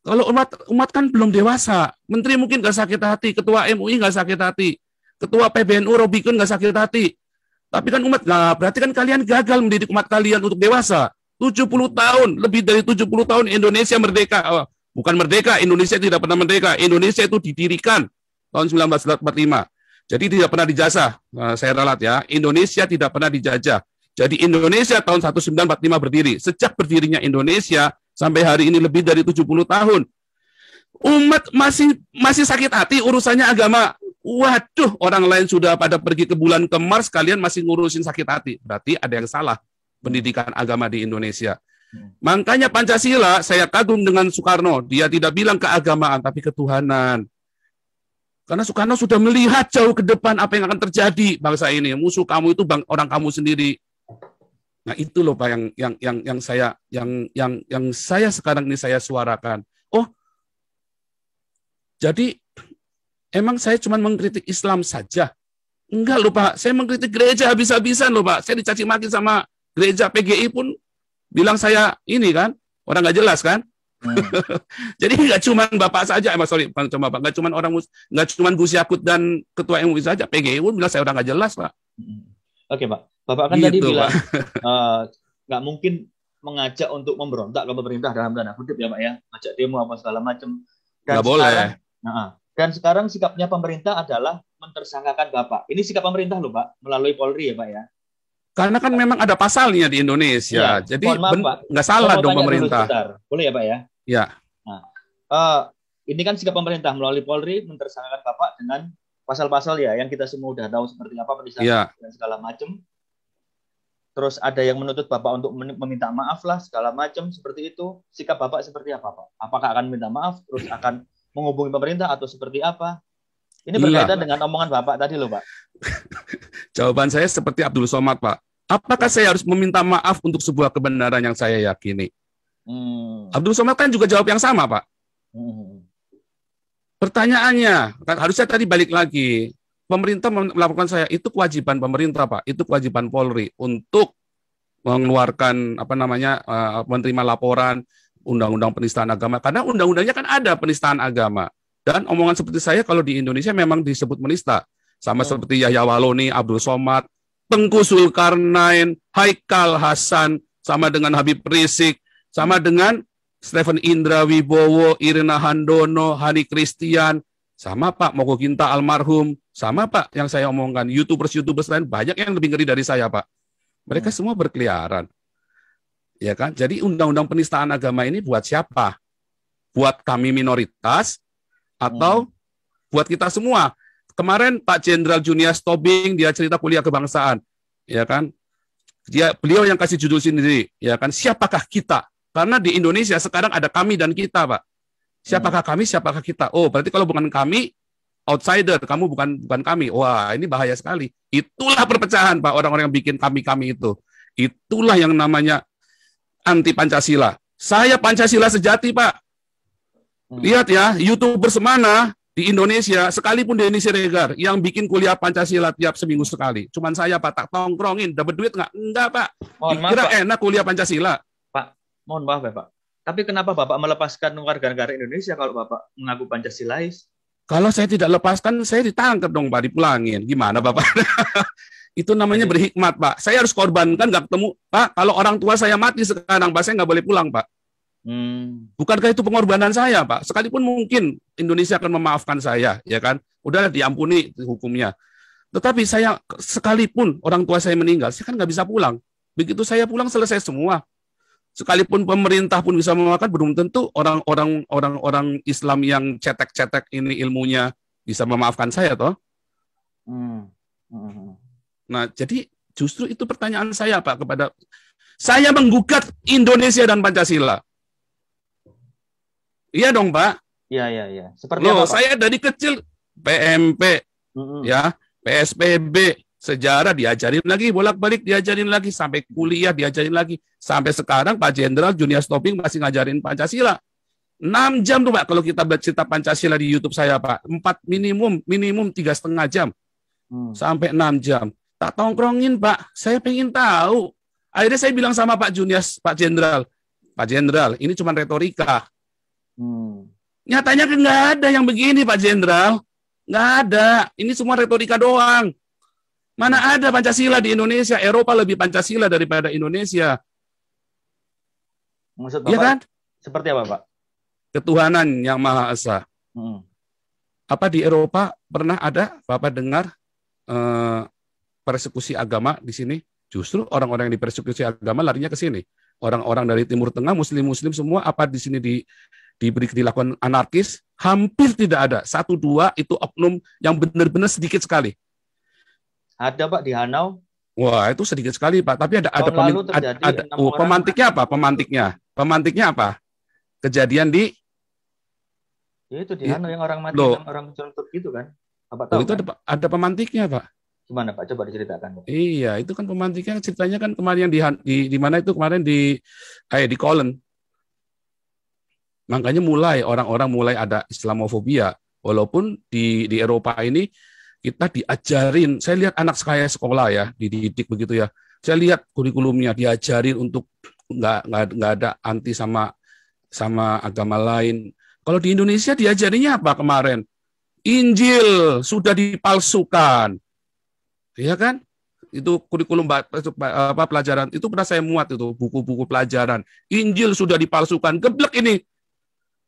kalau umat kan belum dewasa. Menteri mungkin nggak sakit hati, Ketua MUI nggak sakit hati, Ketua PBNU Robikun nggak sakit hati. Tapi kan umat, nah berarti kan kalian gagal mendidik umat kalian untuk dewasa. 70 tahun, lebih dari 70 tahun Indonesia merdeka. Oh, bukan merdeka, Indonesia tidak pernah merdeka. Indonesia itu didirikan tahun 1945. Jadi tidak pernah dijajah. Saya ralat ya, Indonesia tidak pernah dijajah. Jadi Indonesia tahun 1945 berdiri. Sejak berdirinya Indonesia sampai hari ini lebih dari 70 tahun. Umat masih sakit hati urusannya agama. Waduh, orang lain sudah pada pergi ke bulan, ke Mars, kalian masih ngurusin sakit hati. Berarti ada yang salah pendidikan agama di Indonesia. Makanya Pancasila, saya kagum dengan Soekarno. Dia tidak bilang keagamaan, tapi ketuhanan. Karena Soekarno sudah melihat jauh ke depan apa yang akan terjadi bangsa ini. Musuh kamu itu orang kamu sendiri. Nah itu loh Pak yang saya sekarang ini saya suarakan. Oh, jadi emang saya cuma mengkritik Islam saja? Enggak loh Pak, saya mengkritik gereja habis-habisan loh Pak. Saya dicaci maki sama gereja PGI pun bilang saya ini kan, orang nggak jelas kan. Jadi nggak cuma Bapak saja, nggak cuma nggak cuma Gus Yakut dan Ketua MUI saja, PGI pun bilang saya orang nggak jelas, Pak. Oke, Pak. Bapak kan gitu, tadi bilang Pak. Nggak mungkin mengajak untuk memberontak ke pemerintah dalam tanda kutip ya, Pak ya, ngajak demo apa segala macam. Nggak boleh. Dan sekarang sikapnya pemerintah adalah mentersangkakan Bapak. Ini sikap pemerintah loh, Pak, melalui Polri ya, Pak ya. Karena kan memang ada pasalnya di Indonesia, jadi nggak salah dong pemerintah. Boleh ya, Pak ya? Ya. Nah, ini kan sikap pemerintah melalui Polri mentersangkakan Bapak dengan pasal-pasal ya yang kita semua udah tahu seperti apa, penistaan dan segala macam. Terus ada yang menuntut Bapak untuk meminta maaf lah segala macam seperti itu. Sikap Bapak seperti apa, Pak? Apakah akan minta maaf terus akan menghubungi pemerintah atau seperti apa? Ini berkaitan dengan omongan Bapak tadi loh, Pak. Jawaban saya seperti Abdul Somad, Pak. Apakah saya harus meminta maaf untuk sebuah kebenaran yang saya yakini? Abdul Somad kan juga jawab yang sama, Pak. Pertanyaannya, harusnya tadi balik lagi. Pemerintah melakukan saya, itu kewajiban pemerintah, Pak. Itu kewajiban Polri untuk mengeluarkan menerima laporan undang-undang penistaan agama. Karena undang-undangnya kan ada penistaan agama. Dan omongan seperti saya kalau di Indonesia memang disebut menista. Sama seperti Yahya Waloni, Abdul Somad, Tengku Zulkarnain, Haikal Hasan, sama dengan Habib Rizik, sama dengan Stephen Indra Wibowo, Irina Handono, Hani Christian, sama Pak Moko Ginta almarhum, sama Pak yang saya omongkan, YouTubers lain banyak yang lebih ngeri dari saya, Pak. Mereka semua berkeliaran. Ya kan? Jadi undang-undang penistaan agama ini buat siapa? Buat kami minoritas atau buat kita semua? Kemarin Pak Jenderal Junius Tobing dia cerita kuliah kebangsaan, ya kan? Beliau yang kasih judul sendiri, ya kan? Siapakah kita? Karena di Indonesia sekarang ada kami dan kita, Pak. Siapakah kami, siapakah kita? Oh, berarti kalau bukan kami, outsider, kamu bukan kami. Wah, ini bahaya sekali. Itulah perpecahan, Pak, orang-orang yang bikin kami itu. Itulah yang namanya anti Pancasila. Saya Pancasila sejati, Pak. Lihat ya, YouTuber semana di Indonesia, sekalipun Denny Siregar, yang bikin kuliah Pancasila tiap seminggu sekali. Cuman saya, Pak, tak tongkrongin, dapat duit nggak? Enggak, Pak. Kira enak kuliah Pancasila. Pak, mohon maaf ya, Pak. Tapi kenapa Bapak melepaskan warga negara Indonesia kalau Bapak mengaku Pancasilais? Kalau saya tidak lepaskan, saya ditangkap dong, Pak, dipulangin. Gimana, Bapak? Itu namanya berhikmat, Pak. Saya harus korbankan, nggak ketemu. Pak, kalau orang tua saya mati sekarang, Pak, saya nggak boleh pulang, Pak. Bukankah itu pengorbanan saya, Pak? Sekalipun mungkin Indonesia akan memaafkan saya, ya kan? Udahlah diampuni hukumnya. Tetapi saya, sekalipun orang tua saya meninggal, saya kan nggak bisa pulang. Begitu saya pulang, selesai semua. Sekalipun pemerintah pun bisa memaafkan, belum tentu orang Islam yang cetek-cetek ini ilmunya bisa memaafkan saya, toh. Nah, jadi justru itu pertanyaan saya, Pak, kepada saya menggugat Indonesia dan Pancasila. Iya dong, Pak. Iya. Seperti apa, Pak? Saya dari kecil PMP, ya, PSBB, sejarah diajarin lagi, bolak-balik diajarin lagi, sampai kuliah diajarin lagi, sampai sekarang Pak Jenderal Junius Tobing masih ngajarin Pancasila. 6 jam tuh, Pak, kalau kita bercerita Pancasila di YouTube saya, Pak. 4 minimum 3,5 jam. Sampai 6 jam. Tak tongkrongin, Pak. Saya pengen tahu. Akhirnya saya bilang sama Pak Junius, Pak Jenderal, ini cuma retorika. Nyatanya kan nggak ada yang begini, Pak Jenderal. Nggak ada. Ini semua retorika doang. Mana ada Pancasila di Indonesia? Eropa lebih Pancasila daripada Indonesia. Maksud Bapak, ya kan? Seperti apa, Pak? Ketuhanan yang Maha Esa. Apa di Eropa pernah ada Bapak dengar persekusi agama di sini? Justru orang-orang yang dipersekusi agama larinya ke sini. Orang-orang dari Timur Tengah, Muslim semua, apa di sini dilakukan anarkis? Hampir tidak ada. 1-2 itu oknum yang benar-benar sedikit sekali. Ada, Pak, di Hanau. Wah, itu sedikit sekali, Pak. Tapi ada pemantiknya apa? Pemantiknya apa? Kejadian di itu di Hanau yang orang mati, orang contoh gitu kan? Bapak tahu? Itu kan? ada pemantiknya, Pak. Gimana, Pak? Coba diceritakan, Pak. Iya, itu kan pemantiknya, ceritanya kan kemarin di mana itu kemarin di Kolen. Makanya orang-orang mulai ada Islamofobia. Walaupun di Eropa ini kita diajarin, saya lihat anak saya sekolah ya, dididik begitu ya. Saya lihat kurikulumnya diajarin untuk nggak ada anti sama agama lain. Kalau di Indonesia diajarinya apa kemarin? Injil sudah dipalsukan, ya kan? Itu kurikulum pelajaran itu pernah saya muat itu buku-buku pelajaran. Injil sudah dipalsukan, geblek ini.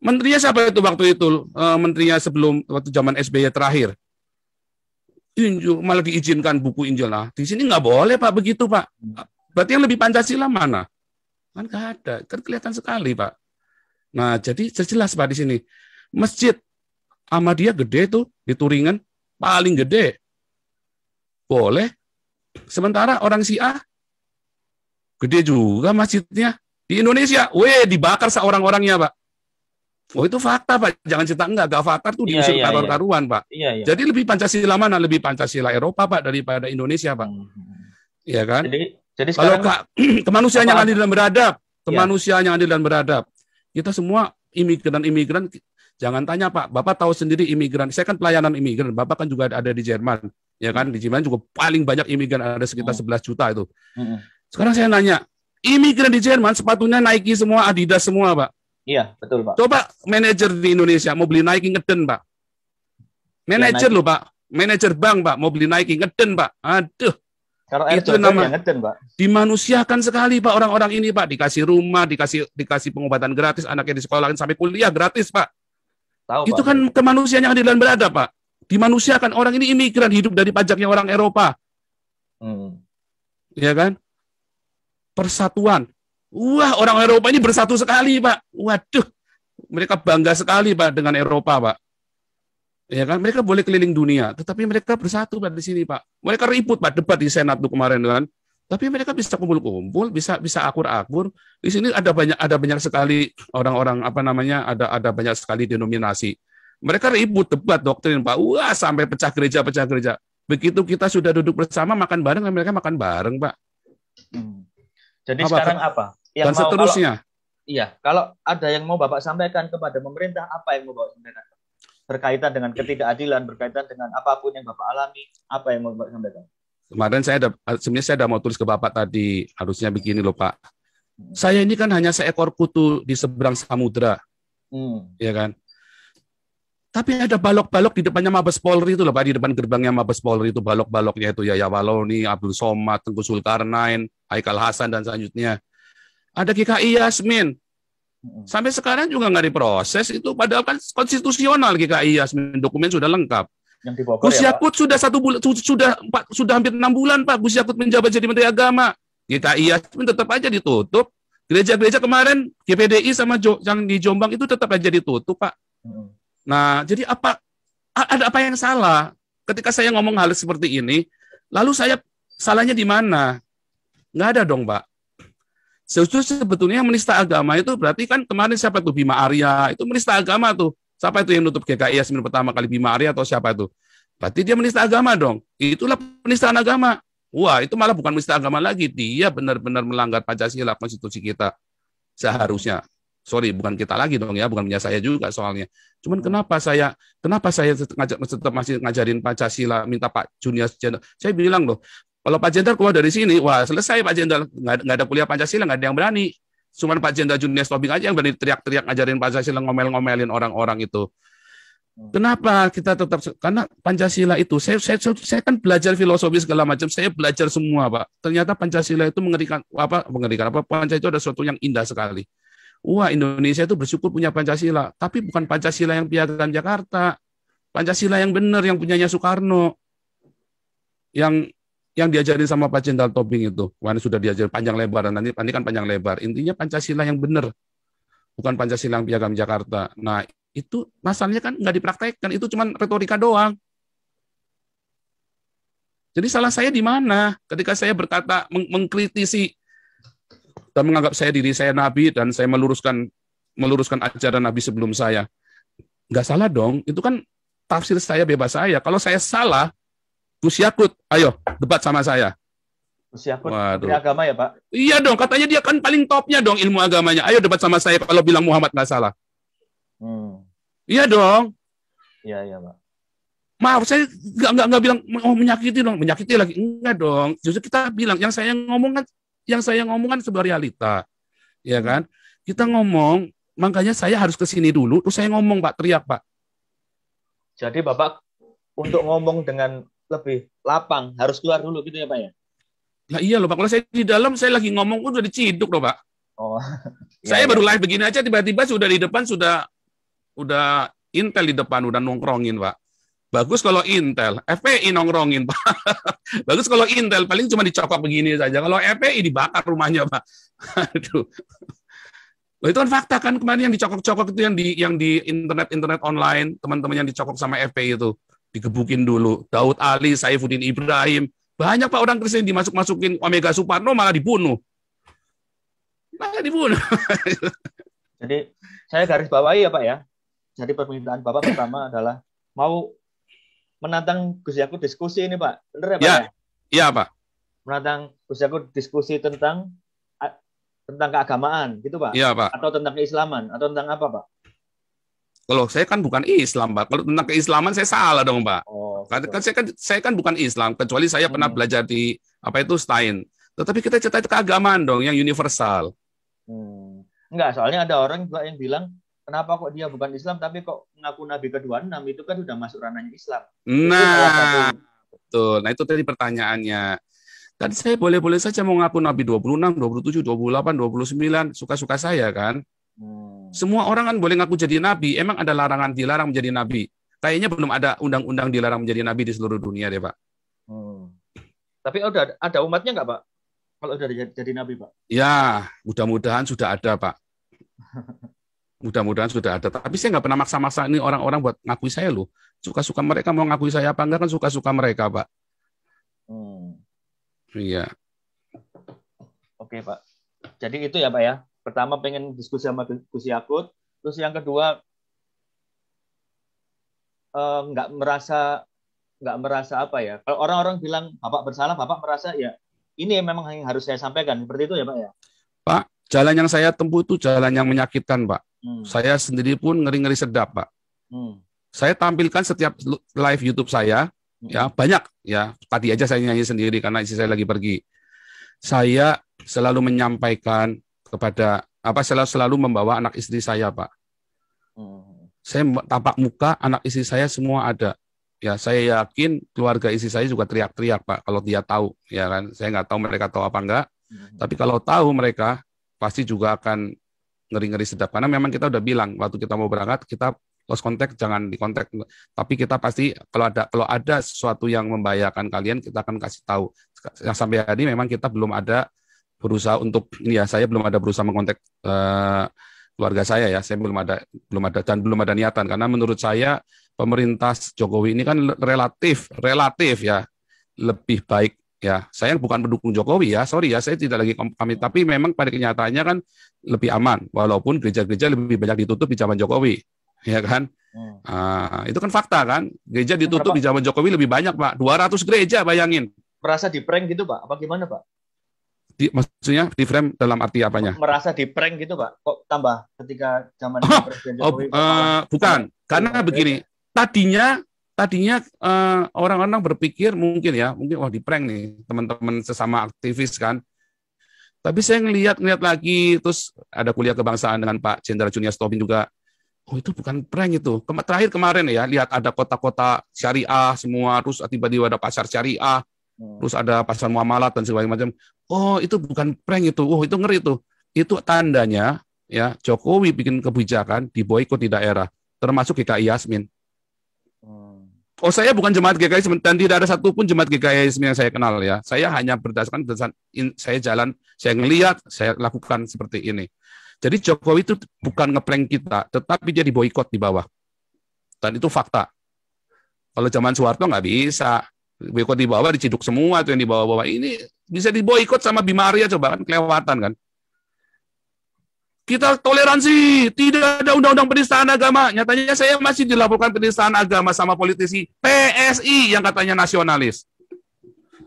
Menterinya siapa itu waktu itu? Menterinya sebelum waktu zaman SBY terakhir. Injil malah diizinkan buku Injil. Nah, di sini nggak boleh Pak begitu Pak. Berarti yang lebih Pancasila mana? Kan nggak ada, kan kelihatan sekali Pak. Nah, jadi jelas Pak di sini. Masjid Ahmadiyah gede tuh di Turingan, paling gede. Boleh. Sementara orang Syiah gede juga masjidnya. Di Indonesia, dibakar seorang-orangnya Pak. Oh itu fakta Pak, jangan cerita enggak fakta tuh diusir karuan Pak. Jadi lebih Pancasila mana? Lebih Pancasila Eropa Pak daripada Indonesia Pak. Iya kan? Jadi kalau kemanusiaan yang adil dan beradab, kemanusiaan yang adil dan beradab. Kita semua imigran, jangan tanya Pak, Bapak tahu sendiri imigran. Saya kan pelayanan imigran, Bapak kan juga ada di Jerman, ya kan? Di Jerman juga paling banyak imigran, ada sekitar 11 juta itu. Sekarang saya nanya, imigran di Jerman sepatunya Nike semua, Adidas semua Pak. Iya, betul Pak. Coba manajer di Indonesia mau beli Nike ngeden Pak. Manajer loh Pak, manajer bank Pak mau beli Nike ngeden Pak. Aduh. Kalau itu nama ngeden Pak. Dimanusiakan sekali Pak orang-orang ini Pak, dikasih rumah, dikasih pengobatan gratis, anaknya di sekolahin sampai kuliah gratis Pak. Tahu, itu Pak, kan kemanusiaan yang adil dan beradab Pak. Dimanusiakan, orang ini imigran hidup dari pajaknya orang Eropa. Ya kan? Persatuan. Wah, orang Eropa ini bersatu sekali, Pak. Waduh, mereka bangga sekali, Pak, dengan Eropa, Pak. Ya kan, mereka boleh keliling dunia, tetapi mereka bersatu, Pak, di sini, Pak. Mereka ribut, Pak, debat di Senat tuh kemarin, kan. Tapi mereka bisa kumpul-kumpul, bisa akur-akur. Di sini ada banyak sekali orang-orang ada banyak sekali denominasi. Mereka ribut debat doktrin, Pak. Wah, sampai pecah gereja. Begitu kita sudah duduk bersama makan bareng, mereka makan bareng, Pak. Jadi sekarang apa? Yang dan seterusnya. Kalau ada yang mau Bapak sampaikan kepada pemerintah, apa yang mau Bapak sampaikan? Berkaitan dengan ketidakadilan, berkaitan dengan apapun yang Bapak alami, apa yang mau Bapak sampaikan? Kemarin sebenarnya saya mau tulis ke Bapak tadi, harusnya begini loh Pak. Saya ini kan hanya seekor kutu di seberang samudra, ya kan? Tapi ada balok-balok di depannya Mabes Polri itu loh Pak, di depan gerbangnya Mabes Polri itu balok-baloknya itu ya Waloni, Abdul Somad, Tengku Zulkarnain, Haikal Hasan dan selanjutnya. Ada GKI Yasmin. Sampai sekarang juga nggak diproses itu, padahal kan konstitusional GKI Yasmin, dokumen sudah lengkap. Gus Yakut sudah 1 bulan, sudah hampir 6 bulan Pak. Gus Yakut menjabat jadi Menteri Agama. GKI Yasmin tetap aja ditutup. Gereja-gereja kemarin GPDI sama yang di Jombang itu tetap aja ditutup Pak. Nah, jadi ada apa yang salah ketika saya ngomong hal seperti ini? Lalu saya salahnya di mana? Nggak ada dong Pak. Sebetulnya menista agama itu berarti kan kemarin siapa tuh Bima Arya itu menista agama tuh. Siapa itu yang nutup GKI Yasmin pertama kali, Bima Arya atau siapa itu? Berarti dia menista agama dong. Itulah penistaan agama. Wah, itu malah bukan menista agama lagi. Dia benar-benar melanggar Pancasila, konstitusi kita. Seharusnya. Sorry, bukan kita lagi dong ya, bukan punya saya juga soalnya. Cuman kenapa saya tetap masih ngajarin Pancasila, minta Pak Junior Jenderal. Saya bilang loh, kalau Pak Jenderal keluar dari sini, wah selesai Pak Jenderal, nggak ada kuliah Pancasila, nggak ada yang berani. Cuman Pak Jenderal Junior Tobing aja yang berani teriak-teriak ngajarin Pancasila, ngomel-ngomelin orang-orang itu. Kenapa kita tetap? Karena Pancasila itu, saya kan belajar filosofi segala macam, saya belajar semua Pak. Ternyata Pancasila itu mengerikan. Pancasila itu ada sesuatu yang indah sekali. Wah, Indonesia itu bersyukur punya Pancasila, tapi bukan Pancasila yang piagam Jakarta. Pancasila yang benar, yang punyanya Soekarno. Yang diajarin sama Pak Jenderal Tobing itu. Wah, sudah diajar panjang lebar, nanti kan panjang lebar. Intinya Pancasila yang benar, bukan Pancasila yang piagam Jakarta. Nah, itu masalahnya kan nggak dipraktekkan, itu cuma retorika doang. Jadi salah saya di mana? Ketika saya berkata, mengkritisi, dan menganggap diri saya Nabi, dan saya meluruskan ajaran Nabi sebelum saya. Nggak salah dong, itu kan tafsir saya, bebas saya. Kalau saya salah, Gus Yakut, ayo debat sama saya. Gus Yakut, Menteri Agama ya Pak? Iya dong, katanya dia kan paling topnya dong ilmu agamanya. Ayo debat sama saya kalau bilang Muhammad nggak salah. Iya dong. Iya Pak. Maaf, saya nggak bilang oh menyakiti dong, menyakiti lagi enggak dong. Justru kita bilang yang saya ngomong kan sebuah realita, ya kan? Kita ngomong, makanya saya harus ke sini dulu, terus saya ngomong Pak, teriak Pak. Jadi Bapak untuk ngomong dengan lebih lapang harus keluar dulu gitu ya Pak ya? Nah iya loh Pak, kalau saya di dalam saya lagi ngomong udah diciduk loh Pak. Oh, saya baru live begini aja tiba-tiba sudah di depan udah Intel di depan udah nongkrongin Pak. Bagus kalau Intel, FPI nongkrongin Pak. Bagus kalau Intel paling cuma dicokok begini saja. Kalau FPI dibakar rumahnya Pak. Aduh. Loh, itu kan fakta kan kemarin yang dicokok-cokok itu yang di internet online, teman-teman yang dicokok sama FPI itu digebukin dulu. Daud Ali, Saifuddin Ibrahim, banyak Pak orang Kristen dimasuk-masukin Omega Suparno malah dibunuh. Jadi saya garis bawahi ya Pak ya. Jadi permintaan Bapak pertama adalah mau menantang Gus Yakut diskusi ini Pak. Benar ya Pak? Ya? Iya Pak. Menantang Gus Yakut diskusi tentang keagamaan gitu Pak? Iya Pak. Atau tentang keislaman atau tentang apa Pak? Kalau saya kan bukan Islam Pak. Kalau tentang keislaman saya salah dong Pak. Oh, saya kan bukan Islam kecuali saya pernah belajar di Stein. Tetapi kita cerita itu keagamaan dong yang universal. Enggak, soalnya ada orang juga yang bilang kenapa kok dia bukan Islam tapi kok mengaku Nabi ke-26 itu kan sudah masuk ranahnya Islam. Nah, betul. Nah, itu tadi pertanyaannya. Tadi saya boleh-boleh saja mau ngaku Nabi 26, 27, 28, 29, suka-suka saya kan. Semua orang kan boleh ngaku jadi Nabi. Emang ada larangan dilarang menjadi Nabi? Kayaknya belum ada undang-undang dilarang menjadi Nabi di seluruh dunia deh, Pak. Tapi udah ada umatnya nggak, Pak? Kalau udah jadi Nabi, Pak? Ya, mudah-mudahan sudah ada, Pak. Mudah-mudahan sudah ada. Tapi saya nggak pernah maksa-maksa ini orang-orang buat ngakui saya loh. Suka-suka mereka mau ngakui saya apa enggak kan suka-suka mereka, Pak. Iya. Oke, Pak. Jadi itu ya, Pak ya. Pertama pengen diskusi sama Gus Yakut. Terus yang kedua nggak merasa apa ya. Kalau orang-orang bilang Bapak bersalah, Bapak merasa ya ini memang yang harus saya sampaikan. Seperti itu ya, Pak ya. Pak, jalan yang saya tempuh itu jalan yang menyakitkan, Pak. Saya sendiri pun ngeri-ngeri sedap, Pak. Saya tampilkan setiap live YouTube saya, ya banyak ya. Tadi aja saya nyanyi sendiri karena istri saya lagi pergi. Saya selalu menyampaikan kepada selalu membawa anak istri saya, Pak. Saya tampak muka anak istri saya semua ada. Ya, saya yakin keluarga istri saya juga teriak-teriak, Pak, kalau dia tahu, ya kan. Saya nggak tahu mereka tahu apa enggak. Tapi kalau tahu mereka pasti juga akan ngeri-ngeri sedap. Karena memang kita udah bilang waktu kita mau berangkat kita lost contact, jangan di contact. Tapi kita pasti kalau ada sesuatu yang membahayakan kalian kita akan kasih tahu. Yang sampai hari memang kita belum ada berusaha untuk ini ya. Saya belum ada berusaha mengontak keluarga saya ya. Saya belum ada dan belum ada niatan karena menurut saya pemerintah Jokowi ini kan relatif ya lebih baik ya. Saya bukan pendukung Jokowi ya, sorry ya, saya tidak lagi komit. Tapi memang pada kenyataannya kan lebih aman, walaupun gereja-gereja lebih banyak ditutup di zaman Jokowi, ya kan? Itu kan fakta kan, gereja ditutup di zaman Jokowi lebih banyak Pak, 200 gereja bayangin. Merasa di prank gitu Pak, apa gimana Pak? Maksudnya di frame dalam arti apanya? Merasa di prank gitu Pak, kok tambah ketika zaman Presiden Jokowi? Bukan, karena begini. Tadinya orang-orang berpikir mungkin wah di prank nih teman-teman sesama aktivis kan. Tapi saya ngelihat lagi terus ada kuliah kebangsaan dengan Pak Jenderal Junior Tobin juga. Oh itu bukan prank itu. Terakhir kemarin ya lihat ada kota-kota syariah semua terus tiba-tiba ada pasar syariah, terus ada pasar muamalat dan segala macam. Oh itu bukan prank itu. Oh itu ngeri itu. Itu tandanya ya Jokowi bikin kebijakan di boikot di daerah termasuk GKI Yasmin. Oh saya bukan jemaat GKI Yasmin dan tidak ada satupun jemaat GKI Yasmin yang saya kenal ya. Saya hanya berdasarkan saya ngelihat, saya lakukan seperti ini. Jadi Jokowi itu bukan ngeprank kita, tetapi dia diboikot di bawah. Dan itu fakta. Kalau zaman Soeharto nggak bisa. Boikot di bawah diciduk semua itu yang di bawah-bawah. Ini bisa diboikot sama Bima Arya coba kan kelewatan kan. Kita toleransi, tidak ada undang-undang penistaan agama. Nyatanya saya masih dilaporkan penistaan agama sama politisi PSI yang katanya nasionalis.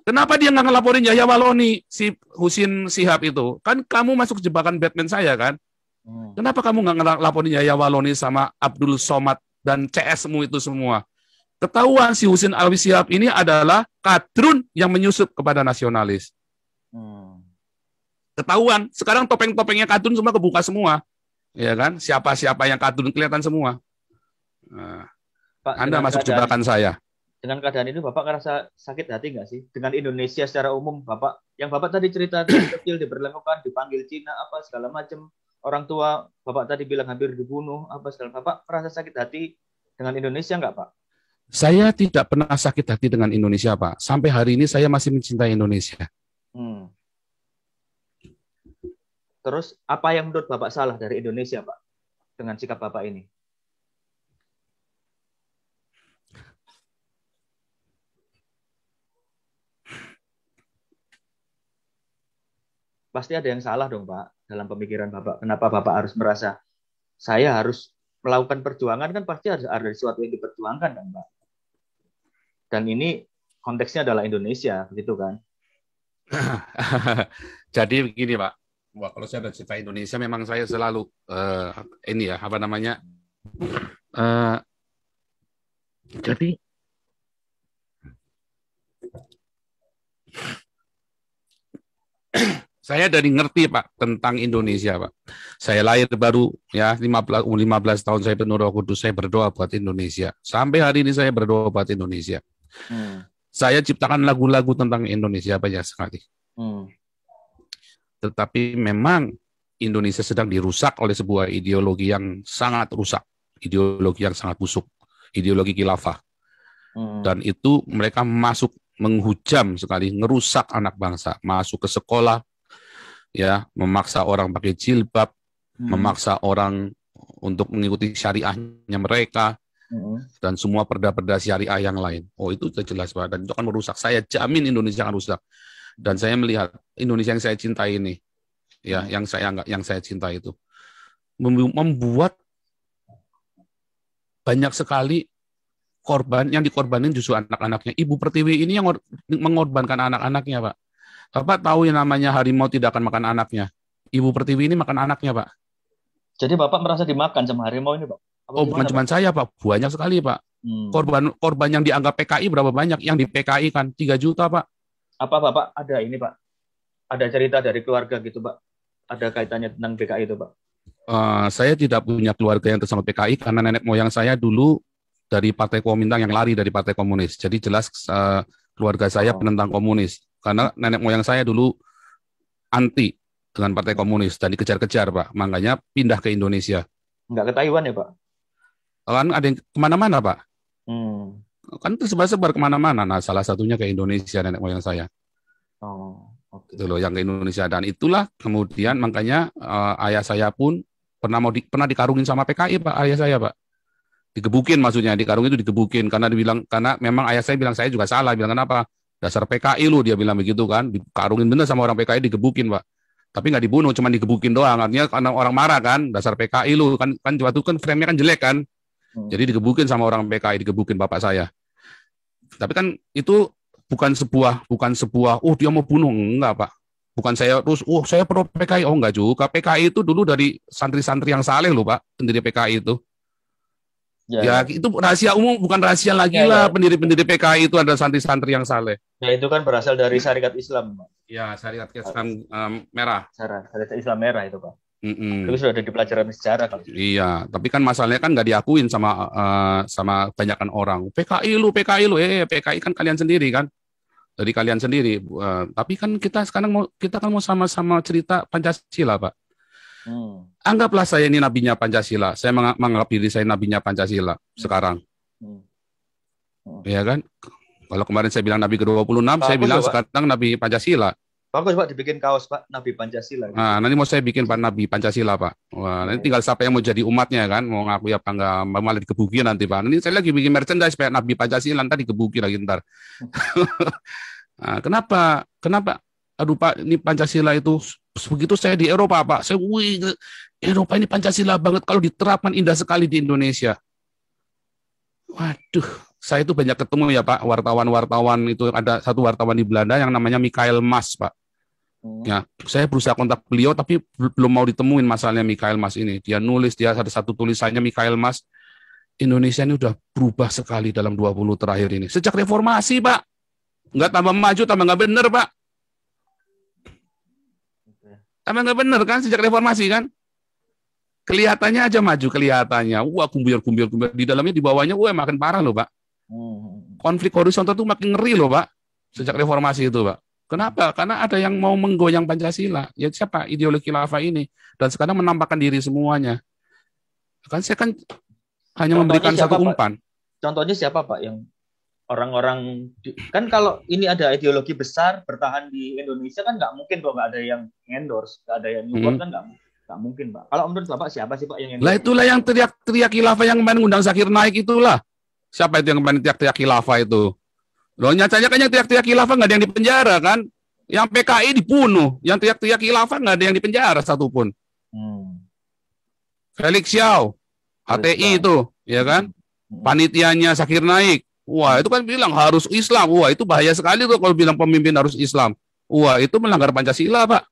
Kenapa dia nggak ngelaporin Yahya Waloni, si Husin Shihab itu? Kan kamu masuk jebakan Batman saya kan? Kenapa kamu nggak ngelaporin Yahya Waloni sama Abdul Somad dan CS-mu itu semua? Ketahuan si Husin Alwi Shihab ini adalah kadrun yang menyusup kepada nasionalis. Ketahuan. Sekarang topeng-topengnya kadrun semua kebuka semua. Ya kan? Siapa-siapa yang kadrun kelihatan semua. Nah, Pak, Anda masuk jebakan saya. Dengan keadaan itu Bapak ngerasa sakit hati nggak sih? Dengan Indonesia secara umum, Bapak, yang Bapak tadi cerita dari kecil diberlakukan, dipanggil Cina, apa segala macam. Orang tua Bapak tadi bilang hampir dibunuh, apa segala. Bapak merasa sakit hati dengan Indonesia nggak, Pak? Saya tidak pernah sakit hati dengan Indonesia, Pak. Sampai hari ini saya masih mencintai Indonesia. Terus apa yang menurut Bapak salah dari Indonesia, Pak? Dengan sikap Bapak ini? Pasti ada yang salah dong, Pak, dalam pemikiran Bapak. Kenapa Bapak harus merasa saya harus melakukan perjuangan, kan pasti harus ada sesuatu yang diperjuangkan, kan, Pak? Dan ini konteksnya adalah Indonesia, begitu kan? Jadi begini, Pak. Wah, kalau saya ada cerita Indonesia, memang saya selalu ini ya, apa namanya? Jadi saya dari ngerti, Pak, tentang Indonesia, Pak. Saya lahir baru ya 15 tahun saya penuh Roh Kudus, saya berdoa buat Indonesia. Sampai hari ini saya berdoa buat Indonesia. Saya ciptakan lagu-lagu tentang Indonesia banyak sekali. Tetapi memang Indonesia sedang dirusak oleh sebuah ideologi yang sangat rusak, ideologi yang sangat busuk, ideologi khilafah. Dan itu mereka masuk menghujam sekali, ngerusak anak bangsa, masuk ke sekolah, ya, memaksa orang pakai jilbab, memaksa orang untuk mengikuti syariahnya mereka, dan semua perda-perda syariah yang lain. Oh, itu sudah jelas, Pak. Dan itu akan merusak. Saya jamin Indonesia akan rusak. Dan saya melihat Indonesia yang saya cintai ini, ya, yang saya cintai itu membuat banyak sekali korban yang dikorbanin justru anak-anaknya. Ibu Pertiwi ini yang mengorbankan anak-anaknya, Pak. Bapak tahu yang namanya harimau tidak akan makan anaknya. Ibu Pertiwi ini makan anaknya, Pak. Jadi Bapak merasa dimakan sama harimau ini, Pak? Oh, bukan cuma saya, Pak. Banyak sekali, Pak. Korban yang dianggap PKI berapa banyak? Yang di PKI kan 3 juta, Pak. Apa Bapak ada ini, Pak? Ada cerita dari keluarga gitu, Pak? Ada kaitannya tentang PKI itu, Pak? Saya tidak punya keluarga yang tersangkut PKI karena nenek moyang saya dulu dari Partai Komintang yang lari dari Partai Komunis. Jadi jelas keluarga saya penentang komunis. Karena nenek moyang saya dulu anti dengan Partai Komunis dan dikejar-kejar, Pak. Makanya pindah ke Indonesia. Nggak ke Taiwan ya, Pak? Kan ada yang kemana-mana, Pak. Kan tersebar-sebar kemana-mana. Nah, salah satunya ke Indonesia nenek moyang saya. Okay. Itu loh, yang ke Indonesia. Dan itulah kemudian makanya ayah saya pun pernah dikarungin sama PKI, Pak. Ayah saya, Pak. Digebukin maksudnya, dikarungin itu digebukin karena memang ayah saya bilang saya juga salah. Bilang kenapa? Dasar PKI lu, dia bilang begitu kan, dikarungin bener sama orang PKI, digebukin, Pak. Tapi nggak dibunuh, cuma digebukin doang. Artinya karena orang marah kan, dasar PKI lu kan waktu kan frame-nya kan jelek kan. Jadi digebukin sama orang PKI, digebukin bapak saya. Tapi kan itu bukan sebuah dia mau bunuh, enggak, Pak. Bukan saya terus saya pro PKI, enggak juga. PKI itu dulu dari santri-santri yang saleh loh, Pak, pendiri PKI itu. Ya, itu rahasia umum, bukan rahasia lagi lah. Pendiri-pendiri PKI itu ada santri-santri yang saleh. Ya, itu kan berasal dari syariat Islam, Pak. Ya, syariat Islam merah. Syariat Islam merah itu, Pak. Itu sudah ada di pelajaran sejarah. Iya, tapi kan masalahnya kan nggak diakuin sama banyakan orang. PKI lu, PKI kan kalian sendiri kan. Dari kalian sendiri. Tapi kan kita mau sama-sama cerita Pancasila, Pak. Anggaplah saya ini nabinya Pancasila. Saya menganggap diri saya nabinya Pancasila sekarang. Ya kan? Kalau kemarin saya bilang nabi ke-26, saya bilang sekarang nabi Pancasila. Bagus, Pak, dibikin kaos, Pak, nabi Pancasila. Nah, nanti mau saya bikin Pak nabi Pancasila, Pak. Wah, nanti tinggal siapa yang mau jadi umatnya kan, mau ngaku apa enggak, malah digebukin nanti, Pak. Nanti saya lagi bikin merchandise Pak nabi Pancasila, nanti digebukin lagi ntar. Nah, kenapa? Aduh, Pak, ini Pancasila itu begitu saya di Eropa, Pak. Saya, Eropa ini Pancasila banget, kalau diterapkan indah sekali di Indonesia. Waduh, saya itu banyak ketemu ya, Pak, wartawan-wartawan itu. Ada satu wartawan di Belanda yang namanya Michael Mas, Pak. Ya, saya berusaha kontak beliau tapi belum mau ditemuin masalahnya Michael Mas ini. Dia nulis, dia ada satu tulisannya Michael Mas. Indonesia ini udah berubah sekali dalam 20 terakhir ini. Sejak reformasi, Pak. Nggak tambah maju, tambah nggak bener, Pak. Tambah nggak bener kan sejak reformasi kan? Kelihatannya aja maju, kelihatannya. Wah, kumbir. Di dalamnya, di bawahnya, wah makin parah loh, Pak. Konflik horizontal itu makin ngeri loh, Pak. Sejak reformasi itu, Pak. Kenapa? Karena ada yang mau menggoyang Pancasila. Ya siapa? Ideologi khilafah ini. Dan sekarang menampakkan diri semuanya. Kan saya kan hanya memberikan satu umpan. Contohnya siapa, Pak, yang orang-orang kan kalau ini ada ideologi besar bertahan di Indonesia kan nggak mungkin kalau nggak ada yang endorse, nggak ada yang support kan nggak mungkin, Pak. Kalau menurut Bapak siapa sih, Pak, yang endorse? Lah itulah yang teriak-teriak khilafah yang kemarin undang Zakir Naik itulah. Siapa itu yang kemarin teriak-teriak khilafah itu? Loh nyatanya kan yang teriak-teriak khilafah nggak ada yang dipenjara kan? Yang PKI dibunuh, yang teriak-teriak khilafah nggak ada yang dipenjara satupun. Felix Xiao, HTI itu, ya kan? Panitianya Zakir Naik. Wah, itu kan bilang harus Islam. Wah, itu bahaya sekali tuh kalau bilang pemimpin harus Islam. Wah, itu melanggar Pancasila, Pak.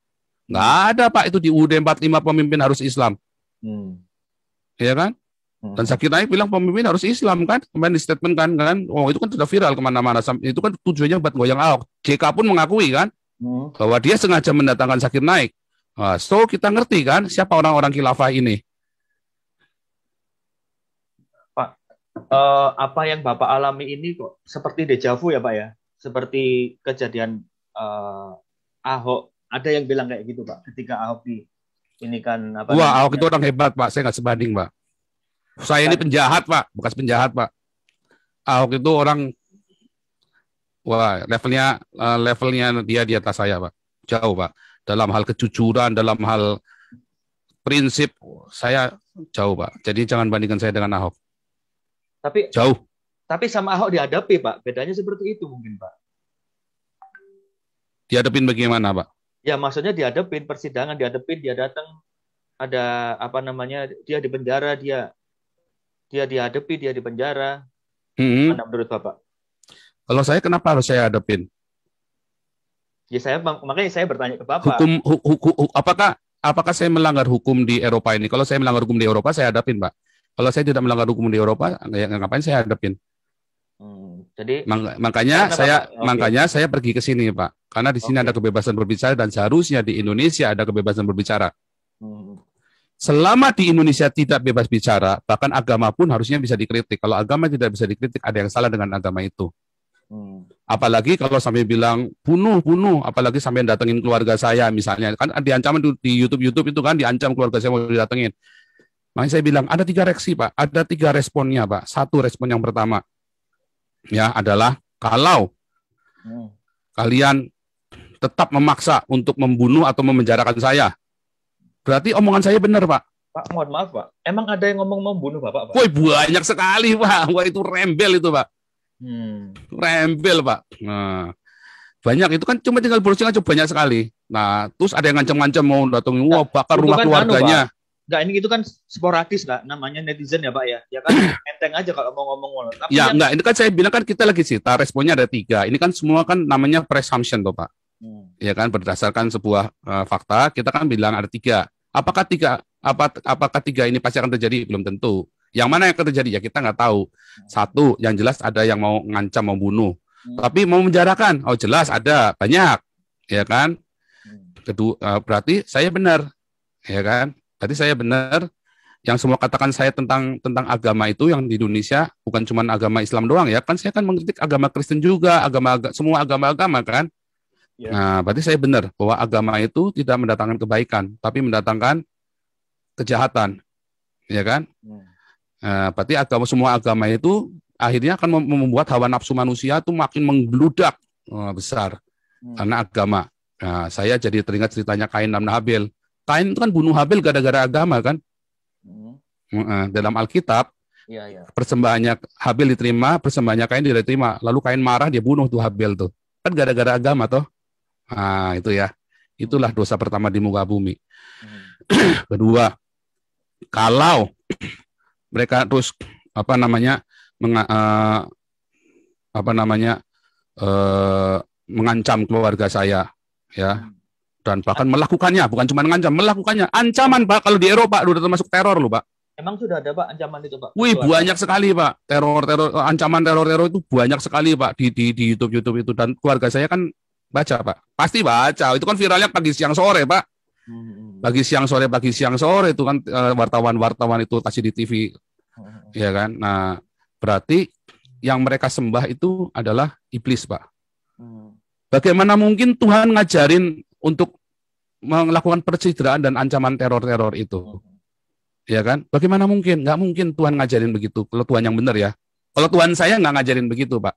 Nggak ada, Pak, itu di UUD 45 pemimpin harus Islam. Ya kan? Dan Zakir Naik bilang pemimpin harus Islam kan? Kemarin di statement kan? Oh, itu kan sudah viral kemana-mana. Itu kan tujuannya buat goyang Ahok. JK pun mengakui kan? Bahwa dia sengaja mendatangkan Zakir Naik. Nah, so kita ngerti kan siapa orang-orang khilafah ini. Apa yang Bapak alami ini kok seperti dejavu ya, Pak ya? Seperti kejadian Ahok. Ada yang bilang kayak gitu, Pak. Ketika Ahok ini kan apa? Wah, Ahok itu orang hebat, Pak. Saya nggak sebanding, Pak. Saya ini penjahat, Pak. Bekas penjahat, Pak. Ahok itu orang, wah, levelnya dia di atas saya, Pak. Jauh, Pak. Dalam hal kejujuran, dalam hal prinsip, saya jauh, Pak. Jadi jangan bandingkan saya dengan Ahok. Tapi jauh. Tapi sama Ahok dihadapi, Pak. Bedanya seperti itu mungkin, Pak. Dihadapin bagaimana, Pak? Ya, maksudnya dihadapin persidangan, dia datang, ada apa namanya, dia di penjara, dia dihadapi, dia di penjara. Mana menurut Bapak? Kalau saya kenapa harus saya hadapin? Ya makanya saya bertanya ke Bapak. Apakah saya melanggar hukum di Eropa ini? Kalau saya melanggar hukum di Eropa, saya hadapin, Pak. Kalau saya tidak melanggar hukum di Eropa, ngapain saya hadapin? Jadi makanya saya pergi ke sini, Pak. Karena di sini ada kebebasan berbicara dan seharusnya di Indonesia ada kebebasan berbicara. Selama di Indonesia tidak bebas bicara, bahkan agama pun harusnya bisa dikritik. Kalau agama tidak bisa dikritik, ada yang salah dengan agama itu. Apalagi kalau sampai bilang bunuh, apalagi sampai datengin keluarga saya misalnya, kan diancam di YouTube itu kan diancam keluarga saya mau didatengin. Makanya saya bilang ada 3 reaksi, Pak. Ada 3 responnya, Pak. Satu respon yang pertama ya adalah kalau kalian tetap memaksa untuk membunuh atau memenjarakan saya, berarti omongan saya benar, Pak. Pak, mohon maaf, Pak. Emang ada yang ngomong membunuh Bapak, Pak? Woi, banyak sekali, Pak. Wah, itu rembel itu, Pak. Rembel, Pak. Nah, banyak itu kan cuma tinggal browsing aja banyak sekali. Nah, terus ada yang ngancam-ngancam mau datengin, wah bakar rumah keluarganya. Enggak, ini itu kan sporadis, Kak. Namanya netizen ya, Pak ya. Ya kan enteng aja kalau mau ngomong. Tapi ya, enggak, ini kan saya bilang kan kita lagi cita, responnya ada 3. Ini kan semua kan namanya presumption toh, Pak. Ya kan berdasarkan sebuah fakta, kita kan bilang ada 3. Apakah 3 ini pasti akan terjadi? Belum tentu. Yang mana yang akan terjadi ya kita nggak tahu. Satu, yang jelas ada yang mau ngancam, mau bunuh. Tapi mau menjarakan, oh jelas ada, banyak. Ya kan? Kedua, berarti saya benar. Ya kan? Berarti saya benar. Yang semua katakan saya tentang agama itu yang di Indonesia bukan cuma agama Islam doang ya kan, saya kan mengkritik agama Kristen juga, semua agama-agama kan. Ya. Nah, berarti saya benar bahwa agama itu tidak mendatangkan kebaikan, tapi mendatangkan kejahatan, ya kan? Nah, berarti semua agama itu akhirnya akan membuat hawa nafsu manusia itu makin menggeludak besar karena agama. Nah, saya jadi teringat ceritanya Kain dan Habil. Kain itu kan bunuh Habil gara-gara agama kan? Dalam Alkitab, persembahannya Habil diterima, persembahannya Kain tidak diterima. Lalu Kain marah, dia bunuh tuh Habil tuh. Kan gara-gara agama toh. Nah, itu ya. Itulah dosa pertama di muka bumi. Kedua, kalau mereka terus mengancam keluarga saya, ya, dan bahkan melakukannya, bukan cuma mengancam, melakukannya. Ancaman, Pak, kalau di Eropa udah termasuk teror loh, Pak. Emang sudah ada Pak ancaman itu Pak? Wih, banyak sekali Pak. Ancaman teror itu banyak sekali Pak di YouTube itu, dan keluarga saya kan baca Pak. Pasti baca. Itu kan viralnya pagi siang sore Pak. Pagi siang sore itu kan wartawan-wartawan itu kasih di TV. Ya kan? Nah, berarti yang mereka sembah itu adalah iblis Pak. Bagaimana mungkin Tuhan ngajarin untuk melakukan pencitraan dan ancaman teror-teror itu? Ya kan? Bagaimana mungkin? Nggak mungkin Tuhan ngajarin begitu. Kalau Tuhan yang benar ya. Kalau Tuhan saya nggak ngajarin begitu, Pak.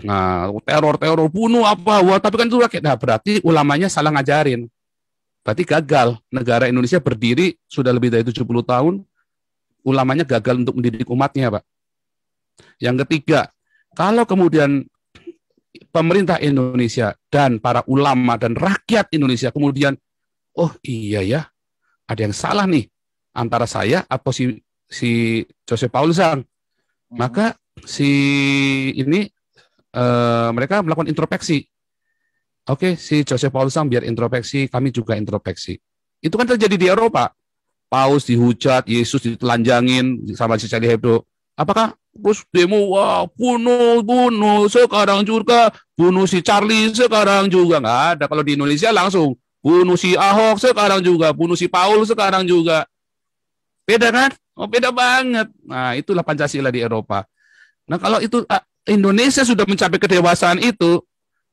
Nah, teror-teror, bunuh apa, wah, tapi kan itu rakyat. Nah, berarti ulamanya salah ngajarin. Berarti gagal. Negara Indonesia berdiri sudah lebih dari 70 tahun, ulamanya gagal untuk mendidik umatnya, Pak. Yang ketiga, kalau kemudian pemerintah Indonesia dan para ulama dan rakyat Indonesia kemudian, oh iya ya, ada yang salah nih antara saya atau si Joseph Paul Sang, maka si ini mereka melakukan introspeksi. Oke, si Joseph Paul Sang biar introspeksi, kami juga introspeksi. Itu kan terjadi di Eropa. Paus dihujat, Yesus ditelanjangin sama si Charlie Hebdo. Apakah terus demo, wah, bunuh sekarang juga, bunuh si Charlie sekarang juga? Nggak ada. Kalau di Indonesia langsung bunuh si Ahok sekarang juga, bunuh si Paul sekarang juga. Beda kan? Oh, beda banget. Nah, itulah Pancasila di Eropa. Nah, kalau itu Indonesia sudah mencapai kedewasaan itu,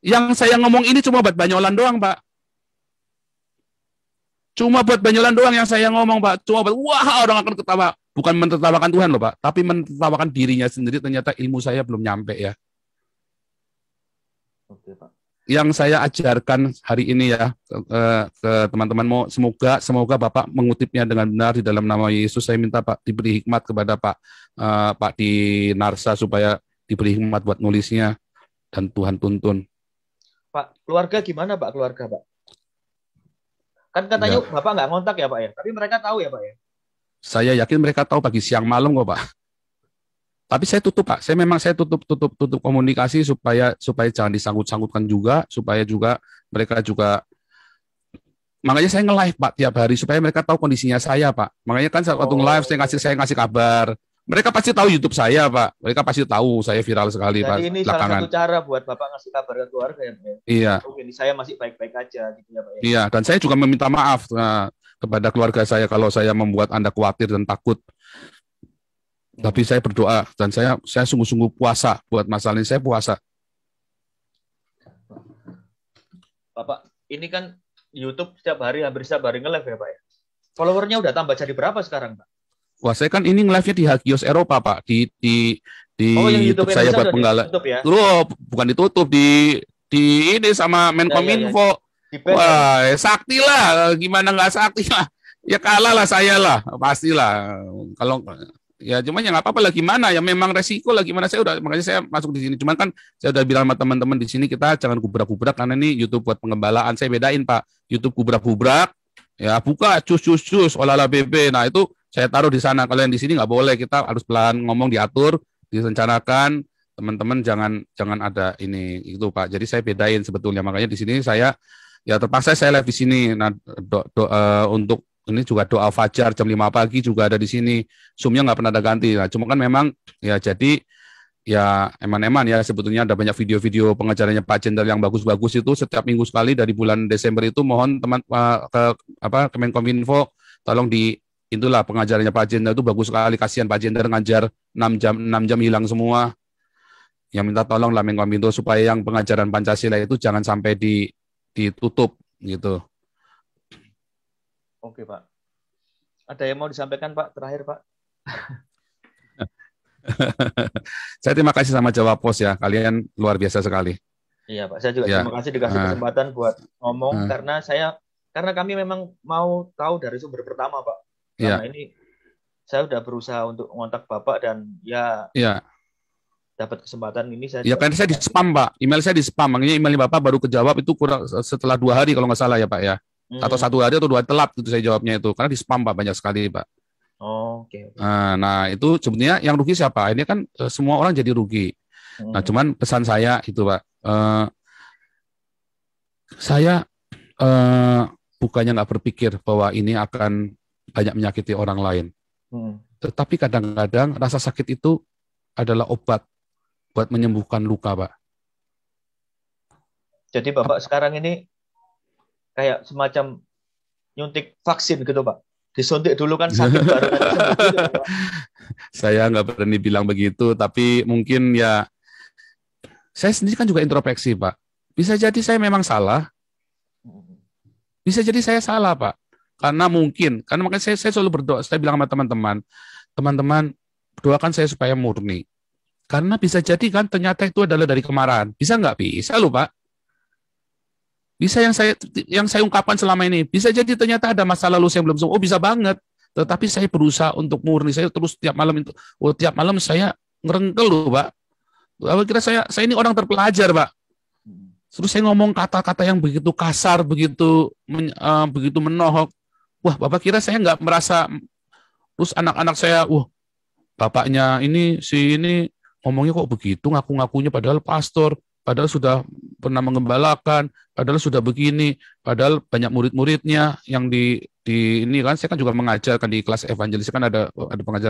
yang saya ngomong ini cuma buat Banyolan doang, Pak. Cuma buat Banyolan doang yang saya ngomong, Pak. Cuma buat, wah, orang akan ketawa. Bukan mentertawakan Tuhan loh, Pak. Tapi mentertawakan dirinya sendiri, ternyata ilmu saya belum nyampe ya. Oke, Pak. Yang saya ajarkan hari ini ya ke teman-teman, semoga Bapak mengutipnya dengan benar di dalam nama Yesus. Saya minta Pak diberi hikmat kepada Pak di Narsa supaya diberi hikmat buat nulisnya dan Tuhan tuntun. Pak, keluarga gimana Pak, keluarga Pak? Kan katanya ya. Bapak nggak ngontak ya Pak ya, tapi mereka tahu ya Pak ya? Saya yakin mereka tahu pagi siang malam kok Pak. Tapi saya tutup Pak, saya tutup komunikasi supaya jangan disangkut-sangkutkan juga, supaya juga mereka juga, makanya saya nge-live Pak tiap hari supaya mereka tahu kondisinya saya Pak. Makanya kan waktu live saya ngasih kabar. Mereka pasti tahu YouTube saya Pak, mereka pasti tahu saya viral sekali. Jadi Pak. Ini belakangan. Salah satu cara buat Bapak ngasih kabar ke keluarga ya Pak ya? Iya. Oke, saya masih baik-baik aja gitu ya Pak ya? Iya, dan saya juga meminta maaf kepada keluarga saya kalau saya membuat Anda khawatir dan takut. Tapi saya berdoa dan saya sungguh-sungguh puasa buat masalah ini. Saya puasa. Bapak, ini kan YouTube setiap hari hampir setiap hari nge-live ya Pak ya? Followernya udah tambah jadi berapa sekarang Pak? Wah, saya kan ini nge-live-nya di Hagios Eropa Pak, di YouTube saya buat penggala. Ya? Loh, bukan ditutup di ini sama Menkominfo. Wah, sakti lah, gimana nggak sakti lah? Ya kalah lah saya lah, pastilah. Kalau ya cuman ya nggak apa-apa lah, gimana ya, memang resiko lah, gimana, makanya saya masuk di sini. Cuman kan saya udah bilang sama teman-teman di sini, kita jangan gubrak-gubrak karena ini YouTube buat pengembalaan. Saya bedain Pak, YouTube gubrak-gubrak ya buka cus olahraga BB. Nah itu saya taruh di sana. Kalau yang di sini nggak boleh, kita harus pelan ngomong, diatur, direncanakan. Teman-teman jangan ada ini itu Pak. Jadi saya bedain sebetulnya. Makanya di sini saya ya terpaksa saya live di sini. Nah untuk ini juga doa fajar jam 5 pagi juga ada di sini. Zoom-nya nggak pernah ada ganti. Nah, cuma kan memang ya jadi ya eman-eman ya, sebetulnya ada banyak video-video pengajarannya Pak Jenderal yang bagus-bagus itu setiap minggu sekali dari bulan Desember itu. Mohon teman Kemenkominfo tolong itulah pengajarannya Pak Jenderal itu bagus sekali. Kasihan Pak Jenderal ngajar 6 jam hilang semua. Yang minta tolong lah Menkominfo supaya yang pengajaran Pancasila itu jangan sampai ditutup gitu. Oke Pak. Ada yang mau disampaikan Pak terakhir Pak? Saya terima kasih sama Jawa Pos ya, kalian luar biasa sekali. Iya Pak, saya juga terima kasih dikasih kesempatan buat ngomong karena kami memang mau tahu dari sumber pertama Pak. Karena ini saya udah berusaha untuk ngontak Bapak dan ya dapat kesempatan ini saya. Ya kan saya di spam Pak, email saya di spam, makanya email Bapak baru kejawab itu kurang setelah 2 hari kalau nggak salah ya Pak ya. Atau 1 hari atau 2 telat itu saya jawabnya itu, karena di spam Pak banyak sekali Pak. Oke. Nah itu sebenarnya yang rugi siapa? Ini kan semua orang jadi rugi. Nah cuman pesan saya itu Pak, saya bukannya nggak berpikir bahwa ini akan banyak menyakiti orang lain. Tetapi kadang-kadang rasa sakit itu adalah obat buat menyembuhkan luka, Pak. Jadi Bapak sekarang ini kayak semacam nyuntik vaksin gitu, Pak. Disuntik dulu kan sakit baru nanti sembuh gitu, Pak. Saya nggak berani bilang begitu, tapi mungkin ya saya sendiri kan juga introspeksi, Pak. Bisa jadi saya memang salah, bisa jadi saya salah, Pak. Karena makanya saya selalu berdoa, saya bilang sama teman-teman, doakan saya supaya murni. Karena bisa jadi kan ternyata itu adalah dari kemarahan. Bisa nggak? Bisa loh, Pak. Bisa yang saya ungkapkan selama ini. Bisa jadi ternyata ada masa lalu saya belum sembuh. Oh, bisa banget. Tetapi saya berusaha untuk murni. Saya terus tiap malam saya ngerengkel loh, Pak. Apa kira saya ini orang terpelajar, Pak. Terus saya ngomong kata-kata yang begitu kasar, begitu menohok. Wah, Bapak kira saya nggak merasa. Terus anak-anak saya, wah, bapaknya ini ngomongnya kok begitu, ngaku-ngakunya padahal pastor, padahal sudah pernah mengembalakan, padahal sudah begini, padahal banyak murid-muridnya yang di ini kan saya kan juga mengajarkan di kelas evangelis kan ada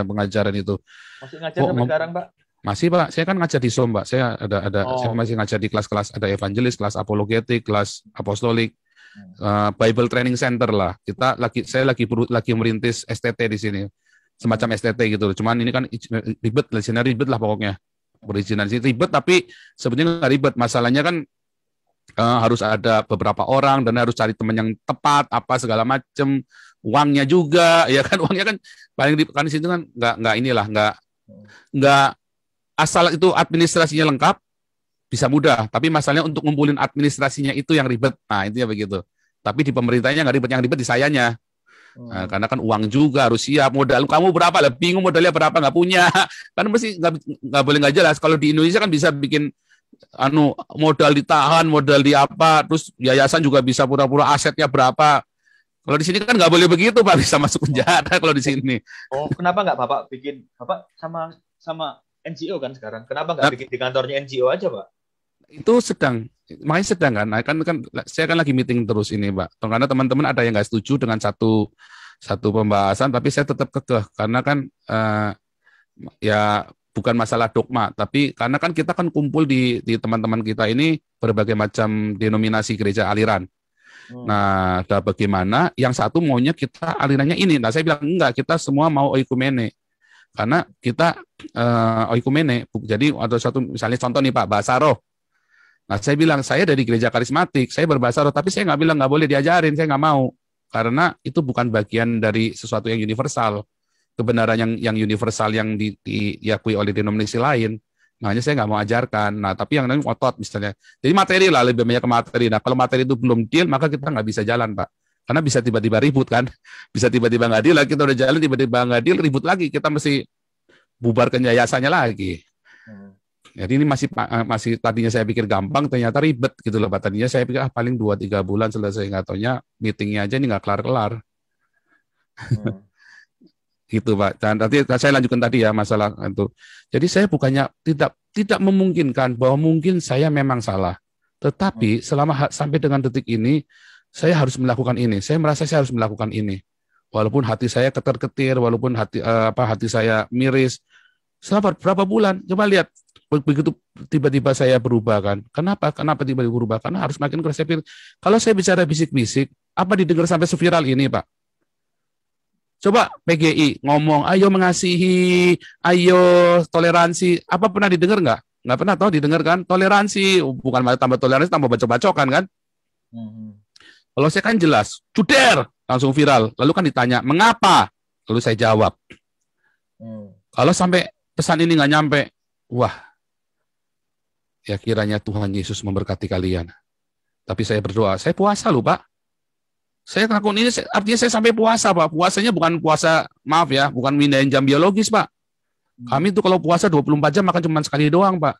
pengajaran itu. Masih ngajar sampai sekarang, Pak? Masih, Pak. Saya kan ngajar di SOM, Pak. Saya saya masih ngajar di kelas-kelas ada evangelis, kelas apologetik, kelas apostolik, Bible Training Center lah. Saya lagi merintis STT di sini. Semacam STT gitu. Cuman ini kan ribet lah pokoknya. Perizinan sih ribet, tapi sebenarnya nggak ribet. Masalahnya kan harus ada beberapa orang dan harus cari teman yang tepat, apa segala macam, uangnya juga, ya kan uangnya kan paling di situ kan nggak asal itu administrasinya lengkap bisa mudah, tapi masalahnya untuk ngumpulin administrasinya itu yang ribet. Nah intinya begitu. Tapi di pemerintahnya nggak ribet, yang ribet di sayanya. Nah, karena kan uang juga harus siap, modal kamu berapa lah, bingung modalnya berapa, nggak punya, kan mesti nggak boleh nggak jelas. Kalau di Indonesia kan bisa bikin modal ditahan, modal di apa, terus yayasan juga bisa pura-pura asetnya berapa. Kalau di sini kan nggak boleh begitu, Pak, bisa masuk penjara kalau di sini. Oh, kenapa nggak Bapak bikin, Bapak sama NGO kan sekarang, kenapa nggak bikin di kantornya NGO aja, Pak? Itu makanya sedang kan saya kan lagi meeting terus ini, Pak. Karena teman-teman ada yang nggak setuju dengan satu pembahasan, tapi saya tetap kekeh karena kan ya bukan masalah dogma, tapi karena kan kita kan kumpul di teman-teman kita ini berbagai macam denominasi gereja aliran. Nah, bagaimana yang satu maunya kita alirannya ini. Nah, saya bilang enggak, kita semua mau oikumene. Karena kita oikumene. Jadi ada satu misalnya contoh nih Pak, bahasa roh. Nah, saya bilang, saya dari gereja karismatik, saya berbahasa roh, tapi saya nggak bilang nggak boleh diajarin, saya nggak mau. Karena itu bukan bagian dari sesuatu yang universal. Kebenaran yang universal yang diakui oleh denominasi lain. Makanya saya nggak mau ajarkan. Nah, tapi yang lain otot misalnya. Jadi materi lah, lebih banyak ke materi. Nah, kalau materi itu belum deal, maka kita nggak bisa jalan, Pak. Karena bisa tiba-tiba ribut kan. Bisa tiba-tiba nggak deal, kita udah jalan, tiba-tiba nggak deal, ribut lagi. Kita mesti bubarkan yayasannya lagi. Jadi ini masih tadinya saya pikir gampang, ternyata ribet gitu loh. Tadinya saya pikir paling 2-3 bulan selesai, nggak taunya meetingnya aja ini nggak kelar-kelar. Gitu Pak. Dan nanti saya lanjutkan tadi ya masalah itu. Jadi saya bukannya tidak memungkinkan bahwa mungkin saya memang salah. Tetapi sampai dengan detik ini saya harus melakukan ini. Saya merasa saya harus melakukan ini. Walaupun hati saya ketar-ketir, walaupun hati saya miris. Selama berapa bulan? Coba lihat begitu tiba-tiba saya berubah kan. Kenapa tiba-tiba berubah? Karena harus makin keras. Kalau saya bicara bisik-bisik, apa didengar sampai seviral ini, Pak? Coba PGI ngomong, ayo mengasihi, ayo toleransi. Apa pernah didengar nggak? Nggak pernah tahu didengar kan? Toleransi, bukan tambah toleransi, tambah bacok-bacokan kan? Kalau saya kan jelas, cuder, langsung viral. Lalu kan ditanya, mengapa? Lalu saya jawab. Kalau sampai pesan ini nggak nyampe, wah, ya kiranya Tuhan Yesus memberkati kalian. Tapi saya berdoa, saya puasa loh Pak. Saya ngelakuin ini, artinya saya sampai puasa, Pak. Puasanya bukan puasa, maaf ya, bukan mindahin jam biologis, Pak. Kami tuh kalau puasa 24 jam makan cuma sekali doang, Pak.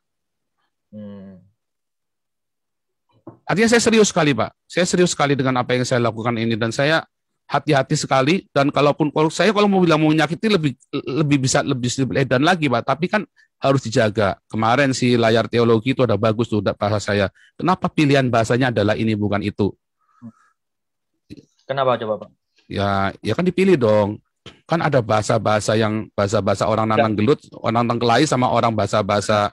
Artinya saya serius sekali, Pak. Saya serius sekali dengan apa yang saya lakukan ini. Dan saya hati-hati sekali. Dan kalau mau bilang mau menyakiti, lebih bisa lebih edan lagi, Pak. Tapi kan harus dijaga. Kemarin si layar teologi itu ada bagus tuh bahasa saya. Kenapa pilihan bahasanya adalah ini bukan itu? Kenapa coba Pak? Ya kan dipilih dong. kan ada bahasa-bahasa orang nantang gelut, orang nantang kelahi sama orang bahasa-bahasa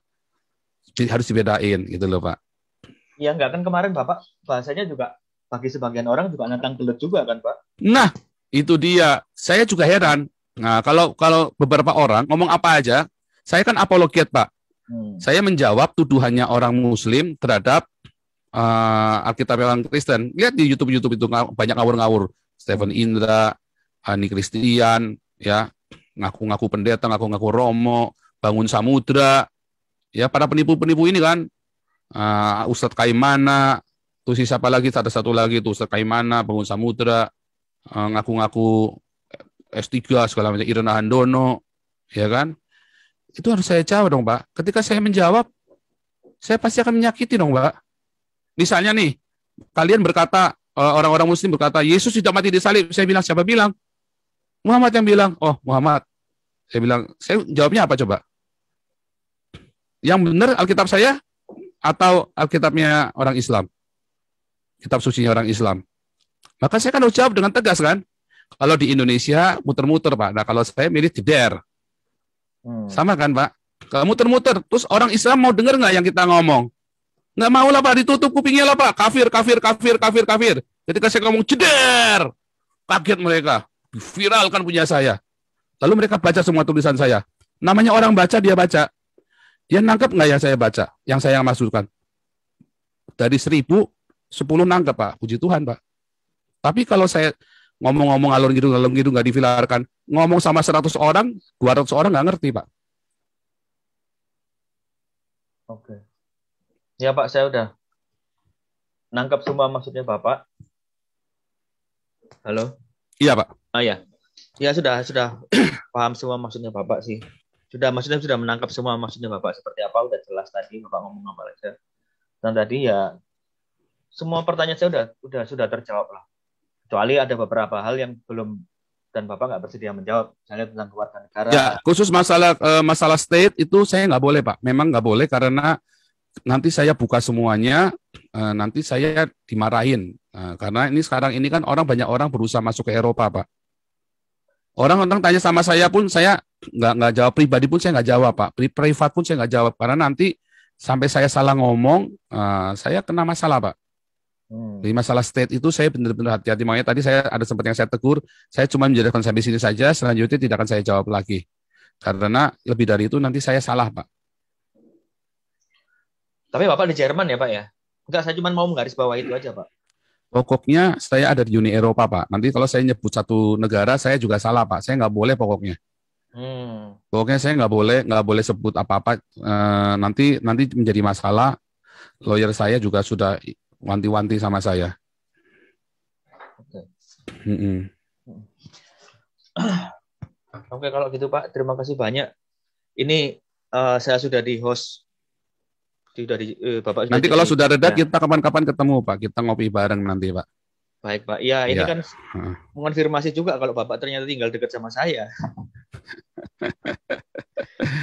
harus dibedain gitu loh Pak. Ya enggak, kan kemarin Bapak bahasanya juga bagi sebagian orang juga nantang gelut juga kan Pak? Nah, itu dia. Saya juga heran. Nah, kalau beberapa orang ngomong apa aja, saya kan apologet Pak. Saya menjawab tuduhannya orang Muslim terhadap Alkitab orang Kristen. Lihat di YouTube itu banyak ngawur-ngawur. Stephen Indra, Ani Kristian, ya ngaku-ngaku pendeta, ngaku-ngaku Romo, Bangun Samudra, ya para penipu-penipu ini kan, Ustadz Kaimana, terus siapa lagi? Ada satu lagi tuh Ustadz Kaimana, Bangun Samudra, ngaku-ngaku S3 segala macam, Irena Handono, ya kan? Itu harus saya jawab dong Pak. Ketika saya menjawab, saya pasti akan menyakiti dong Pak. Misalnya nih, kalian berkata, orang-orang Muslim berkata, Yesus tidak mati di salib. Saya bilang, siapa bilang? Muhammad yang bilang. Oh, Muhammad. Saya bilang, saya jawabnya apa coba? Yang benar Alkitab saya atau Alkitabnya orang Islam? Kitab sucinya orang Islam. Maka saya kan harus jawab dengan tegas kan? Kalau di Indonesia, muter-muter Pak. Nah, kalau saya milih jeder. Sama kan Pak? Kalau muter-muter, terus orang Islam mau dengar nggak yang kita ngomong? Nggak mau lah Pak, ditutup kupingnya lah Pak. Kafir. Ketika saya ngomong jeder, kaget mereka. Viralkan punya saya. Lalu mereka baca semua tulisan saya. Namanya orang baca, dia baca. Dia nangkep nggak yang saya baca? Yang saya maksudkan? Dari 1000, 10 nangkep Pak. Puji Tuhan Pak. Tapi kalau saya ngomong-ngomong alur gitu nggak diviralkan, ngomong sama 100 orang, 200 orang nggak ngerti Pak. Oke. Ya Pak, saya udah nangkap semua maksudnya Bapak. Halo? Iya Pak. Ya. Ya sudah paham semua maksudnya Bapak sih. Maksudnya sudah menangkap semua maksudnya Bapak seperti apa, udah jelas tadi Bapak ngomong apa aja. Dan tadi ya semua pertanyaan saya sudah terjawab lah. Kecuali ada beberapa hal yang belum dan Bapak nggak bersedia menjawab, misalnya tentang keluarga negara. Ya, khusus masalah state itu saya nggak boleh Pak. Memang nggak boleh karena nanti saya buka semuanya, nanti saya dimarahin. Karena ini sekarang ini kan banyak orang berusaha masuk ke Eropa Pak. Orang-orang tanya sama saya pun saya nggak jawab, pribadi pun saya nggak jawab Pak. Privat pun saya nggak jawab karena nanti sampai saya salah ngomong, saya kena masalah Pak. Di masalah state itu saya benar-benar hati-hati. Makanya tadi saya ada sempat yang saya tegur, saya cuma menjelaskan sampai sini saja, selanjutnya tidak akan saya jawab lagi. Karena lebih dari itu nanti saya salah Pak. Tapi Bapak di Jerman ya Pak ya? Enggak, saya cuma mau menggaris bawah itu aja Pak. Pokoknya saya ada di Uni Eropa Pak. Nanti kalau saya nyebut satu negara, saya juga salah Pak. Saya nggak boleh pokoknya. Pokoknya saya nggak boleh sebut apa-apa. Nanti menjadi masalah. Lawyer saya juga sudah wanti-wanti sama saya. Oke. Oke, kalau gitu Pak, terima kasih banyak. Ini saya sudah di host. Bapak nanti kalau sudah reda ya. Kita kapan-kapan ketemu Pak. Kita ngopi bareng nanti Pak. Baik Pak. Ya ini kan mengonfirmasi juga kalau Bapak ternyata tinggal dekat sama saya.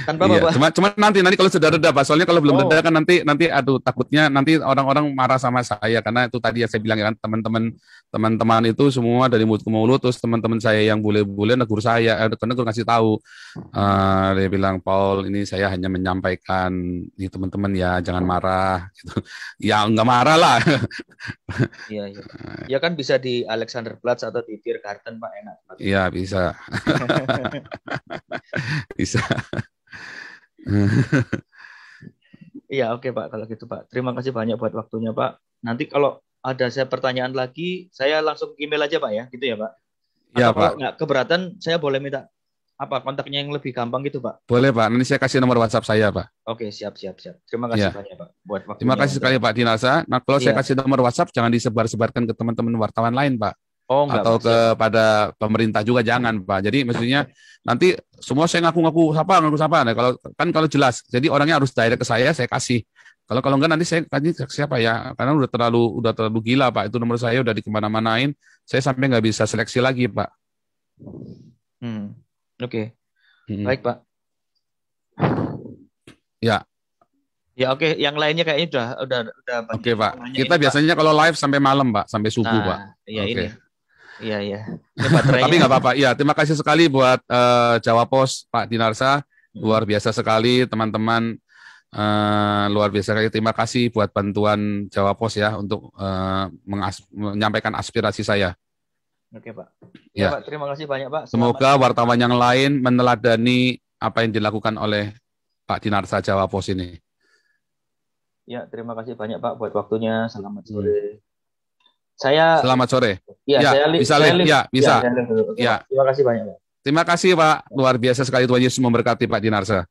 Tanpa Bapak. Cuma nanti kalau sudah reda Pak. Soalnya kalau belum reda kan nanti aduh takutnya nanti orang-orang marah sama saya karena itu tadi yang saya bilang kan teman-teman itu semua dari mulut ke mulut, terus teman-teman saya yang bule-bule negur saya, negur ngasih tahu. Dia bilang, Paul, ini saya hanya menyampaikan ini teman-teman ya jangan marah gitu. Ya nggak marah lah. Iya. Ya kan bisa di Alexanderplatz atau di Tiergarten Pak, enak. Iya bisa. Bisa. Iya, oke Pak, kalau gitu Pak. Terima kasih banyak buat waktunya Pak. Nanti kalau ada saya pertanyaan lagi, saya langsung email aja Pak ya, gitu ya Pak. Iya Pak. Kalau nggak keberatan, saya boleh minta kontaknya yang lebih gampang gitu Pak. Boleh Pak, nanti saya kasih nomor WhatsApp saya Pak. Oke, siap. Terima kasih banyak Pak buat waktunya. Terima kasih sekali Pak Dinasa. Nah, kalau saya kasih nomor WhatsApp jangan disebar-sebarkan ke teman-teman wartawan lain Pak. Atau kepada pemerintah juga jangan Pak. Jadi maksudnya nanti semua saya ngaku siapa. Nah, kalau jelas. Jadi orangnya harus direct ke saya kasih. Kalau enggak nanti saya kasih siapa ya? Karena udah terlalu gila Pak. Itu nomor saya udah dikemana-manain. Saya sampai nggak bisa seleksi lagi Pak. Oke. Baik Pak. Ya. Ya oke. Yang lainnya kayaknya udah. Oke Pak. Kita biasanya kalau live sampai malam Pak, sampai subuh Pak. Iya ini. Iya, iya. Ini baterainya. Tapi nggak apa-apa. Ya, terima kasih sekali buat Jawa Pos Pak Dinarsa. Luar biasa sekali teman-teman. Luar biasa sekali. Terima kasih buat bantuan Jawa Pos ya untuk menyampaikan aspirasi saya. Oke, Pak. Ya, Pak, terima kasih banyak, Pak. semoga wartawan yang lain meneladani apa yang dilakukan oleh Pak Dinarsa Jawa Pos ini. Ya, terima kasih banyak, Pak, buat waktunya. Selamat sore. Selamat sore. Ya, ya, bisa. Ya. Terima kasih banyak, Pak. Terima kasih, Pak. Luar biasa sekali, Tuhan Yesus memberkati Pak Dinarsa.